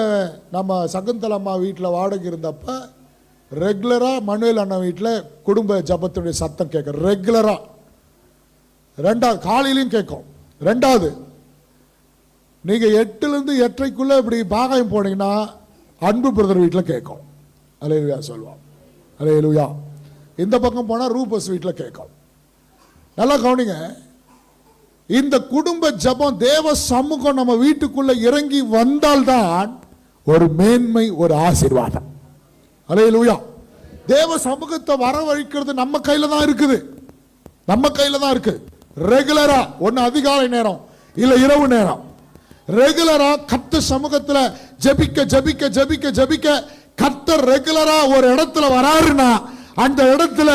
நம்ம சகுந்தலம்மா வீட்டில் வாடகை இருந்தப்ப ரெகுலராக மனுவேல் அண்ணன் வீட்டில் குடும்ப ஜபத்துடைய சத்தம் கேட்க ரெகுலராக. 2வது காலையிலையும் கேட்கும். 2வது நீங்கள் 8லேருந்து 8:30 இப்படி பாகாயம் போனீங்கன்னா அன்பு பிரதர் வீட்டில் கேட்கும். அல்லேலூயா சொல்லுவோம். அல்லேலூயா. இந்த பக்கம் போனால் ரூபஸ் வீட்டில் கேட்கும். நல்லா கவனிங்க, இந்த குடும்ப ஜபம், தேவ சமூகம் நம்ம வீட்டுக்குள்ள இறங்கி வந்தால்தான் ஒரு மேன்மை, ஒரு ஆசீர்வாதம். அல்லேலூயா. தேவ சமூகத்தை வரவழைக்கிறது நம்ம கையில தான் இருக்குது, நம்ம கையில தான் இருக்கு. ரெகுலரா, ஒன்னு அதிகாலை நேரம் இல்ல இரவு நேரம், ரெகுலரா கர்த்தர் சமூகத்துல ஜெபிக்க ஜெபிக்க ஜெபிக்க ஜெபிக்க கர்த்தர் ரெகுலரா ஒரு இடத்துல வராருன்னா அந்த இடத்துல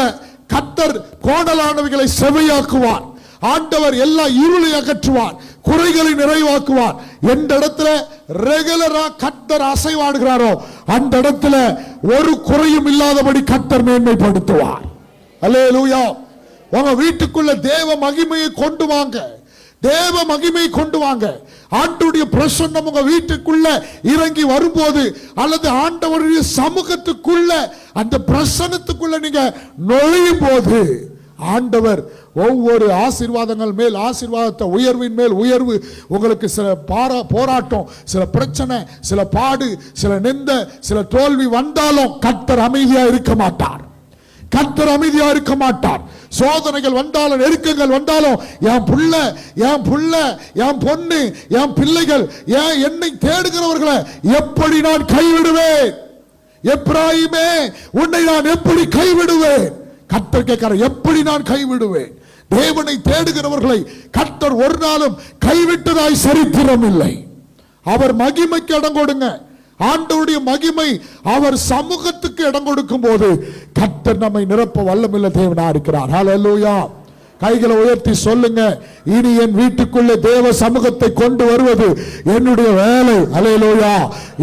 கர்த்தர் கோணலானவைகளை செவையாக்குவார். ஆண்டவர் எல்லா இருளை அகற்றுவார், குறைகளை நிறைவாக்குவார். எந்த இடத்துல ரெகுலரா கர்த்தர் அசைவாடுகிறாரோ அந்த இடத்துல ஒரு குறையும் இல்லாதபடி கர்த்தர் மேன்மைப்படுத்துவார். அல்லேலூயா. உங்க வீட்டுக்குள்ள தேவ மகிமையை கொண்டு வாங்க, தேவ மகிமையை கொண்டு வாங்க. ஆண்டவருடைய பிரசன்னம் உங்க வீட்டுக்குள்ள இறங்கி வரும்போது, அல்லது ஆண்டவருடைய சமூகத்துக்குள்ள அந்த பிரசன்னத்துக்குள்ள நீங்க நுழையும் போது, ஆண்டவர் ஒவ்வொரு ஆசீர்வாதங்கள் மேல் ஆசீர்வாதத்தை, உயர்வின் மேல் உயர்வு. உங்களுக்கு சில போராட்டம், சில பிரச்சனை, சில பாடு, சில நிந்த, சில தோல்வி வந்தாலும் கர்த்தர் அமைதியா இருக்க மாட்டார். கர்த்தர் அமைதியா இருக்க மாட்டார். சோதனைகள் வந்தாலும், நெருக்கங்கள் வந்தாலும், என் புள்ள, என் புள்ள, என் பொண்ணு, என் பிள்ளைகள், என்னை தேடுகிறவர்களை எப்படி நான் கைவிடுவேன்? எப்ராயிமே, உன்னை நான் எப்படி கைவிடுவேன்? கர்த்தர் கேட்கிறார், எப்படி நான் கைவிடுவேன்? தேவனை தேடுகிறவர்களை கர்த்தர் ஒரு நாளும் கைவிட்டதாய் சரித்திரம் இல்லை. அவர் மகிமைக்கு இடம் கொடுங்க. ஆண்டவருடைய மகிமை அவர் சமூகத்துக்கு இடம் கொடுக்கும் போது கர்த்தர் நம்மை நிரப்ப வல்லமில்ல தேவனா இருக்கிறார். ஹல்லேலூயா. கைகளை உயர்த்தி சொல்லுங்க, இனி என் வீட்டுக்குள்ளே தேவ சமூகத்தை கொண்டு வருவது என்னுடைய வேலை. அல்லேலூயா.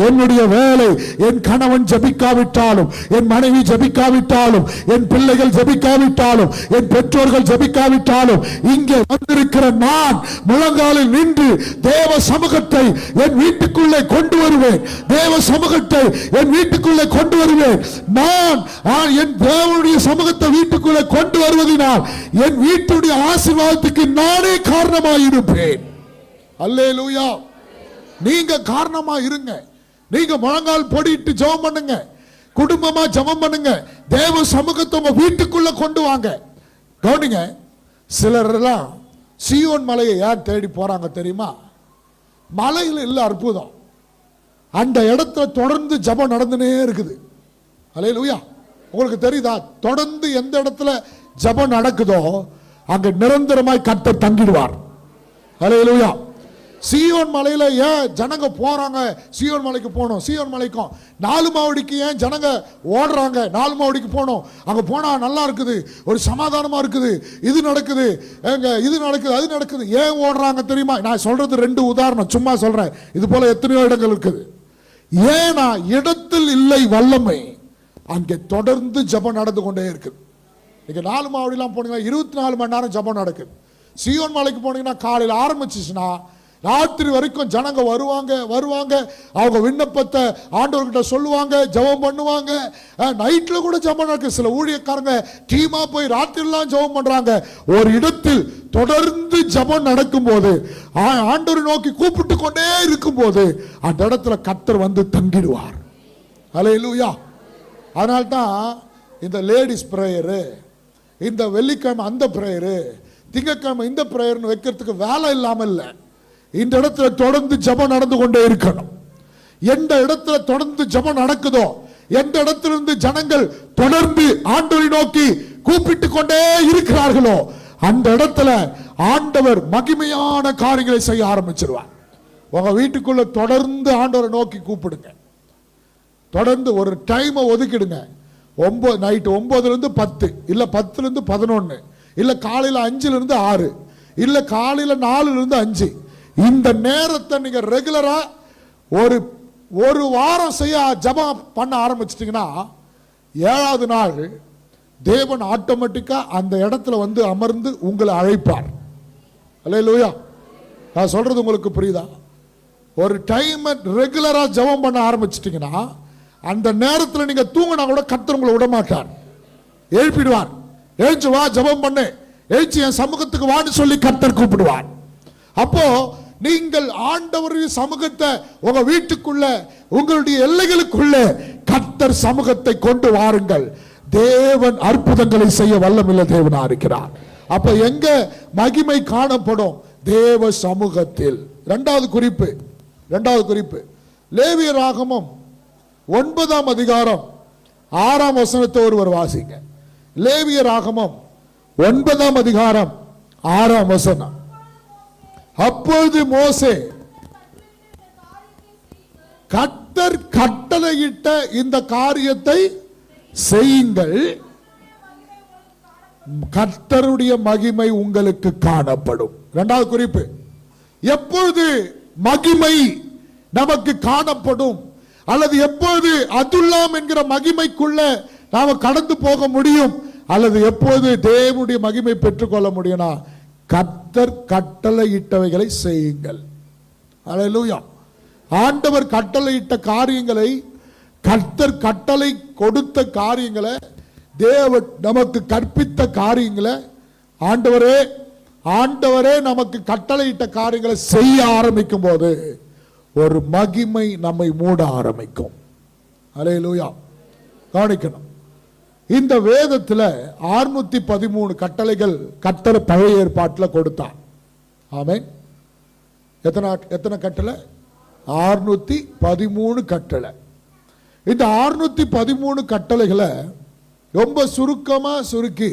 என்னுடைய வேலை. என் கணவன் ஜெபிக்காவிட்டாலும், என் மனைவி ஜெபிக்காவிட்டாலும், என் பிள்ளைகள் ஜெபிக்காவிட்டாலும், என் பெற்றோர்கள் ஜெபிக்காவிட்டாலும், இங்கே வந்திருக்கிற நான் முழங்காலில் நின்று தேவ சமூகத்தை என் வீட்டுக்குள்ளே கொண்டு வருவேன். தேவ சமூகத்தை என் வீட்டுக்குள்ளே கொண்டு வருவேன். நான் என் தேவனுடைய சமூகத்தை வீட்டுக்குள்ளே கொண்டு வருவதனால் என் வீட்டுடைய ஆசீர்வாதத்துக்கு நானே காரணமாயிருப்பேன். அல்லேலூயா. நீங்க காரணமா இருங்க. நீங்க முழங்கால் போடிட்டு ஜெபம் பண்ணுங்க, குடும்பமா ஜெபம் பண்ணுங்க, தேவ சமூகத்தை உங்க வீட்டுக்குள்ள கொண்டு வாங்க. கவனிங்க, சிலர் எல்லாம் சீயோன் மலையை ஏன் தேடி போறாங்க தெரியுமா? மலையில் இல்ல அற்புதம், அந்த இடத்துல தொடர்ந்து ஜெபம் நடந்துனே இருக்குது. அல்லேலூயா. உங்களுக்கு தெரியுதா? தொடர்ந்து எந்த இடத்துல ஜெபம் நடக்குதோ அங்க நிரந்தரமாய் கர்த்தர் தங்கிடுவார். அல்லேலூயா. சீயோன் மலையில ஏன் ஜனங்க போறாங்க? சீயோன் மலைக்கு போகணும். சீயோன் மலைக்கும் 4 மாவடிக்கு ஏன் ஜனங்க ஓடுறாங்க? 4 மாவடிக்கு போகணும். அங்க போனா நல்லா இருக்குது, ஒரு சமாதானமா இருக்குது, இது நடக்குது, இது நடக்குது, அது நடக்குது. ஏன் ஓடுறாங்க தெரியுமா? நான் சொல்றது 2 உதாரணம் சும்மா சொல்றேன். இது போல எத்தனையோ இடங்கள் இருக்குது. ஏன்னா இடத்தில் இல்லை வல்லமை, அங்கே தொடர்ந்து ஜெபம் நடந்து கொண்டே இருக்குது. நீங்க 4 மாவடிலாம் போனீங்கன்னா 24 மணி நேரம் ஜெபம் நடக்குது. சீயோன் மலைக்கு போனீங்கன்னா காலையில் ஆரம்பிச்சிச்சுன்னா ராத்திரி வரைக்கும் ஜனங்க வருவாங்க. அவங்க விண்ணப்பத்தை ஆண்டவர்கிட்ட சொல்லுவாங்க, ஜெபம் பண்ணுவாங்க. நைட்ல கூட ஜெபம் நடக்குது. சில ஊழியக்காரங்க டீமா போய் ராத்திரிலாம் ஜெபம் பண்றாங்க. ஒரு இடத்தில் தொடர்ந்து ஜெபம் நடக்கும் போது, ஆண்டவரை நோக்கி கூப்பிட்டு கொண்டே இருக்கும் போது அந்த இடத்துல கர்த்தர் வந்து தங்கிடுவார். அல்லேலூயா. அதனால்தான் இந்த லேடிஸ் பிரேயரு, இந்த வெள்ளிக்கிழமை அந்த பிரேயரு, திங்கக்கிழமை இந்த பிரேயர்னு வைக்கிறதுக்கு வேலை இல்லாமல் இல்லை. இந்த இடத்துல தொடர்ந்து ஜெபம் நடந்து கொண்டே இருக்கணும். எந்த இடத்துல தொடர்ந்து ஜெபம் நடக்குதோ, எந்த இடத்திலிருந்து ஜனங்கள் தொடர்ந்து ஆண்டவரை நோக்கி கூப்பிட்டு கொண்டே இருக்கிறார்களோ அந்த இடத்துல ஆண்டவர் மகிமையான காரியங்களை செய்ய ஆரம்பிச்சிருவார். உங்க வீட்டுக்குள்ள தொடர்ந்து ஆண்டவரை நோக்கி கூப்பிடுங்க. தொடர்ந்து ஒரு டைமை ஒதுக்கிடுங்க. நைட்டு 9 to 10, இல்ல 10 to 11, இல்ல காலையில 5 to 6, இல்ல காலையில 4 to 5. இந்த நேரத்தை நீங்க ரெகுலரா ஒரு வாரம் செய்ய ஜெபம் பண்ண ஆரம்பிச்சிட்டீங்கன்னா 7வது நாள் தேவன் ஆட்டோமேட்டிக்கா அந்த இடத்துல வந்து அமர்ந்து உங்களை அழைப்பார். அல்லேலூயா. நான் சொல்றது உங்களுக்கு புரியுதா? ஒரு டைம் ரெகுலரா ஜெபம் பண்ண ஆரம்பிச்சிட்டீங்கன்னா அந்த நேரத்தில் நீங்க தூங்கினா கூட கர்த்தர் உங்களை விட மாட்டார், எழுப்பிடுவார். எழுந்து வா ஜெபம் பண்ணு, எழுச்சி என் சமூகத்துக்கு வான்னு சொல்லி கர்த்தர் கூப்பிடுவார். அப்போ நீங்கள் ஆண்டவருடைய சமூகத்தை உங்க வீட்டுக்குள்ள, உங்களுடைய எல்லைகளுக்குள்ள கர்த்தர் சமூகத்தை கொண்டு வாருங்கள். தேவன் அற்புதங்களை செய்ய வல்லமில்ல தேவனா இருக்கிறார். அப்ப எங்க மகிமை காணப்படும்? தேவ சமூகத்தில். 2வது குறிப்பு லேவியராகமம் 9ஆம் அதிகாரம் 6ஆம் வசனத்தை ஒருவர் வாசிங்க. லேவியராகமம் 9ஆம் அதிகாரம் 6ஆம் வசனம். அப்பொழுது மோசே, கர்த்தர் கட்டளையிட்ட இந்த காரியத்தை செய்யுங்கள், கர்த்தருடைய மகிமை உங்களுக்கு காணப்படும். 2வது குறிப்பு, எப்பொழுது மகிமை நமக்கு காணப்படும் அல்லது எப்போது அதுல்லாம் என்கிற மகிமைக்குள்ள நாம கடந்து போக முடியும் அல்லது எப்போது தேவனுடைய மகிமை பெற்றுக்கொள்ள முடியும்னா கர்த்தர் கட்டளையிட்டவைகளை செய்யுங்கள். அல்லேலூயா. ஆண்டவர் கட்டளையிட்ட காரியங்களை, கர்த்தர் கட்டளை கொடுத்த காரியங்களை, தேவன் நமக்கு கற்பித்த காரியங்களை, ஆண்டவரே நமக்கு கட்டளையிட்ட காரியங்களை செய்ய ஆரம்பிக்கும் போது ஒரு மகிமை நம்மை மூட ஆரம்பிக்கும். அல்லேலூயா. கவனிக்கணும், இந்த வேதத்தில் 613 கட்டளைகள் கர்த்தர் பழைய ஏற்பாட்டில் கொடுத்தார். ஆமென். எத்தனை கட்டளை? 613 கட்டளை. இந்த 613 கட்டளைகளை ரொம்ப சுருக்கமா சுருக்கி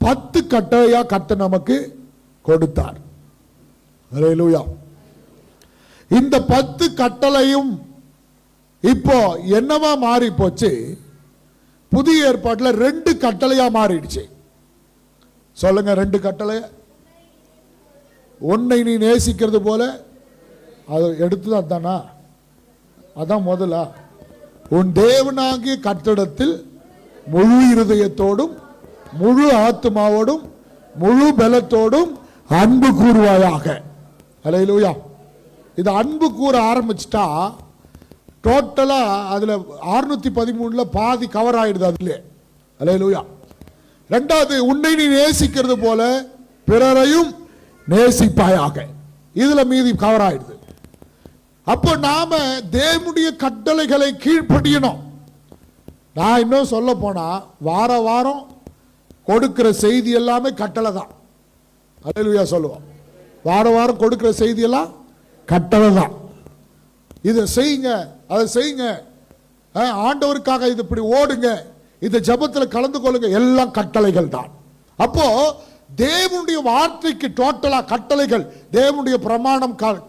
10 கட்டளையா கர்த்தர் நமக்கு கொடுத்தார். அல்லேலூயா. இந்த 10 கட்டளையும் இப்போ என்னவா மாறி போச்சு? புதிய ஏற்பாட்டில் 2 கட்டளையா மாறிடுச்சு. சொல்லுங்க, 2 கட்டளை. உன்னை நீ நேசிக்கிறது போல, அது எடுத்து அதானா? அதான் முதலா? உன் தேவனாகிய கர்த்தரிடத்தில் முழு இருதயத்தோடும் முழு ஆத்துமாவோடும் முழு பலத்தோடும் அன்பு கூறுவாயாக. அல்லேலூயா. இது அன்பு கூற ஆரம்பிச்சிட்டா டோட்டலா அதுல 613 பாதி கவர் ஆயிடுது அதுல. அல்லேலூயா. ரெண்டாவது, உன்னை நீ நேசிக்கிறது போல பிறரையும் நேசிப்பாயாக. இதுல மீதி கவர் ஆயிடுது. அப்போ நாம தேவனுடைய கட்டளைகளை கீழ்ப்படியணும். நான் இன்னும் சொல்ல போனா வார வாரம் கொடுக்கிற செய்தி எல்லாமே கட்டளை தான். அல்லேலூயா சொல்லுவோம். வார வாரம் கொடுக்கிற செய்தி எல்லாம் கட்டளை தான். இதை செய்யுங்க, அதை செய்யுங்க, ஆண்டவருக்காக இது இப்படி ஓடுங்க, இந்த ஜெபத்தில் கலந்து கொள்ளுங்க, எல்லாம் கட்டளைகள் தான். அப்போ தேவனுடைய வார்த்தைக்கு டோட்டலா கட்டளைகள், தேவனுடைய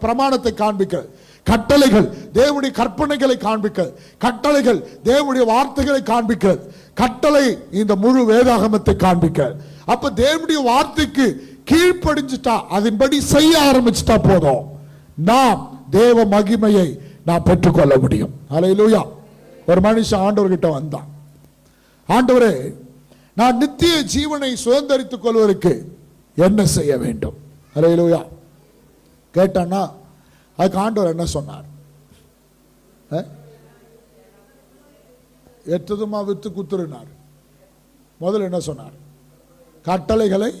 பிரமாணத்தை காண்பிக்க கட்டளைகள், தேவனுடைய கற்பனைகளை காண்பிக்க கட்டளைகள், தேவனுடைய வார்த்தைகளை காண்பிக்க கட்டளை, இந்த முழு வேதாகமத்தை காண்பிக்க. அப்ப தேவனுடைய வார்த்தைக்கு கீழ்ப்படிஞ்சிட்டா, அதன்படி செய்ய ஆரம்பிச்சிட்டா போதும், நாம் தேவ மகிமையை நான் பெற்றுக்கொள்ள முடியும். அல்லேலூயா. ஒரு மனுஷன் ஆண்டவர்கிட்ட வந்தான், ஆண்டவரே நான் நித்திய ஜீவனை சுதந்தரித்துக் கொள்வதற்கு என்ன செய்ய வேண்டும்? அல்லேலூயா. கேட்டான்னா அதுக்கு ஆண்டவர் என்ன சொன்னார்? எத்ததுமா வித்து குத்துருனார். முதல்ல என்ன சொன்னார்? கட்டளைகளை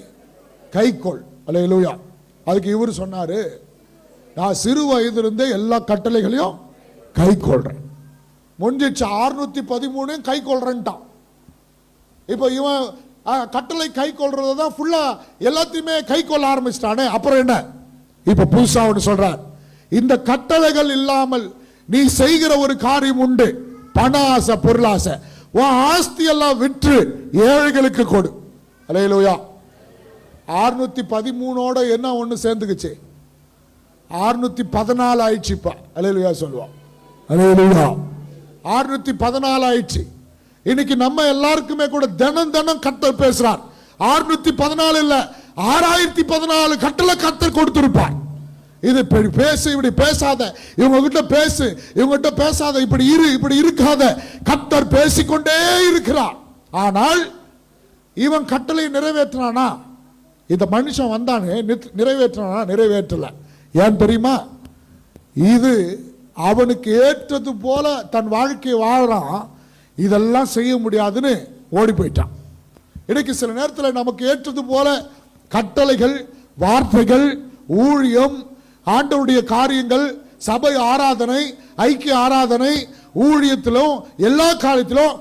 கைக்கொள். அல்லேலூயா. அதுக்கு இவர் சொன்னாரு, நான் சிறு வயதிலிருந்தே எல்லா கட்டளைகளையும் கை கொள்றேன். முடிஞ்சிச்சு, 613 கை கொள்றேன்ட்டான். இப்போ இவன் கட்டளை கை கொள்றதான் ஃபுல்லா எல்லாத்தையுமே கை கொள்ள ஆரம்பிச்சிட்டானே, அப்புறம் என்ன? இப்ப புதுசா ஒன்று சொல்றார், இந்த கட்டளைகள் இல்லாமல் நீ செய்கிற ஒரு காரியம் உண்டு, பண ஆசை, பொருளாசை. உன் ஆஸ்தி எல்லாம் விற்று ஏழைகளுக்கு கொடு. அல்லேலூயா. 613ஓட என்ன ஒண்ணு சேர்ந்துக்குச்சு? 614 ஆயிடுச்சுப்பா. அல்லேலூயா சொல்லுவான். அல்லேலூயா. 614 ஆயிடுச்சு. இன்னைக்கு நம்ம எல்லாருக்குமே கூட தினம் தினம் கர்த்தர் பேசுறார். 614 இல்ல, 6014 கட்டளை கர்த்தர் கொடுத்திருப்பார். இது இப்படி பேசு, இப்படி பேசாத, இவங்க கிட்ட பேசு, இவங்க கிட்ட பேசாத, இப்படி இரு, இப்படி இருக்காத, கர்த்தர் பேசிக்கொண்டே இருக்கிறார். ஆனால் இவன் கட்டளை நிறைவேற்றினானா? இந்த மனுஷன் வந்தானே நிறைவேற்றினானா? நிறைவேற்றல. ஏன் தெரியுமா? இது அவனுக்கு ஏற்றது போல தன் வாழ்க்கையை வாழறான், இதெல்லாம் செய்ய முடியாதுன்னு ஓடி போயிட்டான். இன்னைக்கு சில நேரத்தில் நமக்கு ஏற்றது போல கட்டளைகள், வார்த்தைகள், ஊழியம், ஆண்டவருடைய காரியங்கள், சபை ஆராதனை, ஐக்கிய ஆராதனை, ஊழியத்திலும் எல்லா காரியத்திலும்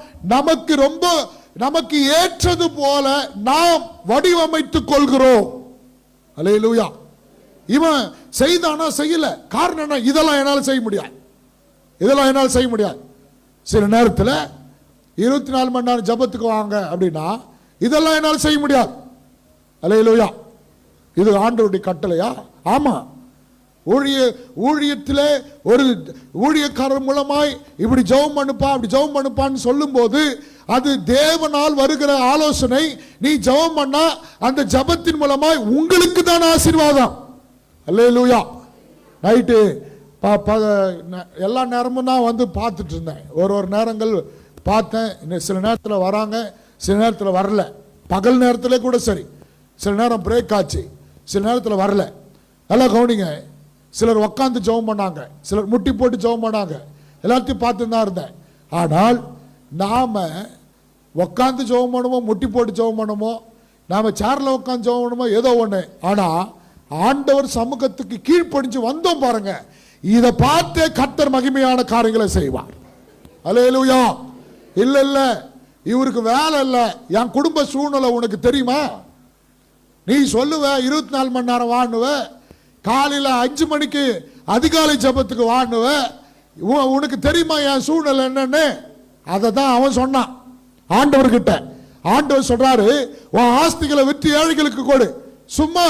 நமக்கு ஏற்றது போல நாம் வடிவமைத்துக் கொள்கிறோம். அல்லேலூயா. இவன் செய்தானா? செய்யல. காரணம் என்ன? இதெல்லாம் என்னால் செய்ய முடியாது, இதெல்லாம் என்னால் செய்ய முடியாது. சில நேரத்தில் 24 மணி நேரம் ஜபத்துக்கு வாங்க அப்படின்னா இதெல்லாம் என்னால் செய்ய முடியாது. அல்லேலூயா. இது ஆண்டவருடைய கட்டளையா? ஆமா. ஊழியத்திலே ஒரு ஊழியக்காரர் மூலமாய் இப்படி ஜெபம் பண்ணுப்பா, அப்படி ஜெபம் பண்ணுப்பான்னு சொல்லும் போது அது தேவனால் வருகிற ஆலோசனை. நீ ஜெபம் பண்ணா அந்த ஜெபத்தின் மூலமாய் உங்களுக்கு தான் ஆசீர்வாதம். அல்லேலூயா. நைட்டு எல்லா நேரமும் நான் வந்து பார்த்துட்டு இருந்தேன். ஒரு நேரங்கள் பார்த்தேன், சில நேரத்தில் வராங்க, சில நேரத்தில் வரல. பகல் நேரத்தில் கூட சரி, சில நேரம் பிரேக் ஆச்சு, சில நேரத்தில் வரல. நல்லா கவனிங்க. சிலர் உட்காந்து ஜெபம் பண்ணாங்க, சிலர் முட்டி போட்டு ஜெபம் பண்ணாங்க, எல்லாத்தையும் பார்த்து தான் இருந்தேன். ஆனால் நாம உட்காந்து ஜெபம் பண்ணுமோ, முட்டி போட்டு ஜெபம் பண்ணுமோ, நாம சேர்ல உட்காந்து ஜெபம் பண்ணுமோ, ஏதோ ஒன்று. ஆனால் ஆண்டவர் சமூகத்துக்கு கீழ்ப்படிஞ்சு வந்தோம் பாருங்க, இதை பார்த்தே கர்த்தர் மகிமையான காரியங்களை செய்வார். அல்லேலூயா. இல்ல இல்ல இவருக்கு வேலை இல்ல, என் குடும்ப சூழ்நிலை உனக்கு தெரியுமா? நீ சொல்லுவ 24 மணி நேரம் வாணுவ, காலையில 5 மணிக்கு அதிகாலை ஜபத்துக்கு வாணுவ, உனக்கு தெரியுமா என் சூழ்நிலை என்னன்னு? அதை தான் அவன் சொன்னான் ஆண்டவர்கிட்ட. ஆண்டவர் சொல்றாரு, உன் ஆஸ்திகளை விற்று ஏழைகளுக்கு கொடு. சும்மா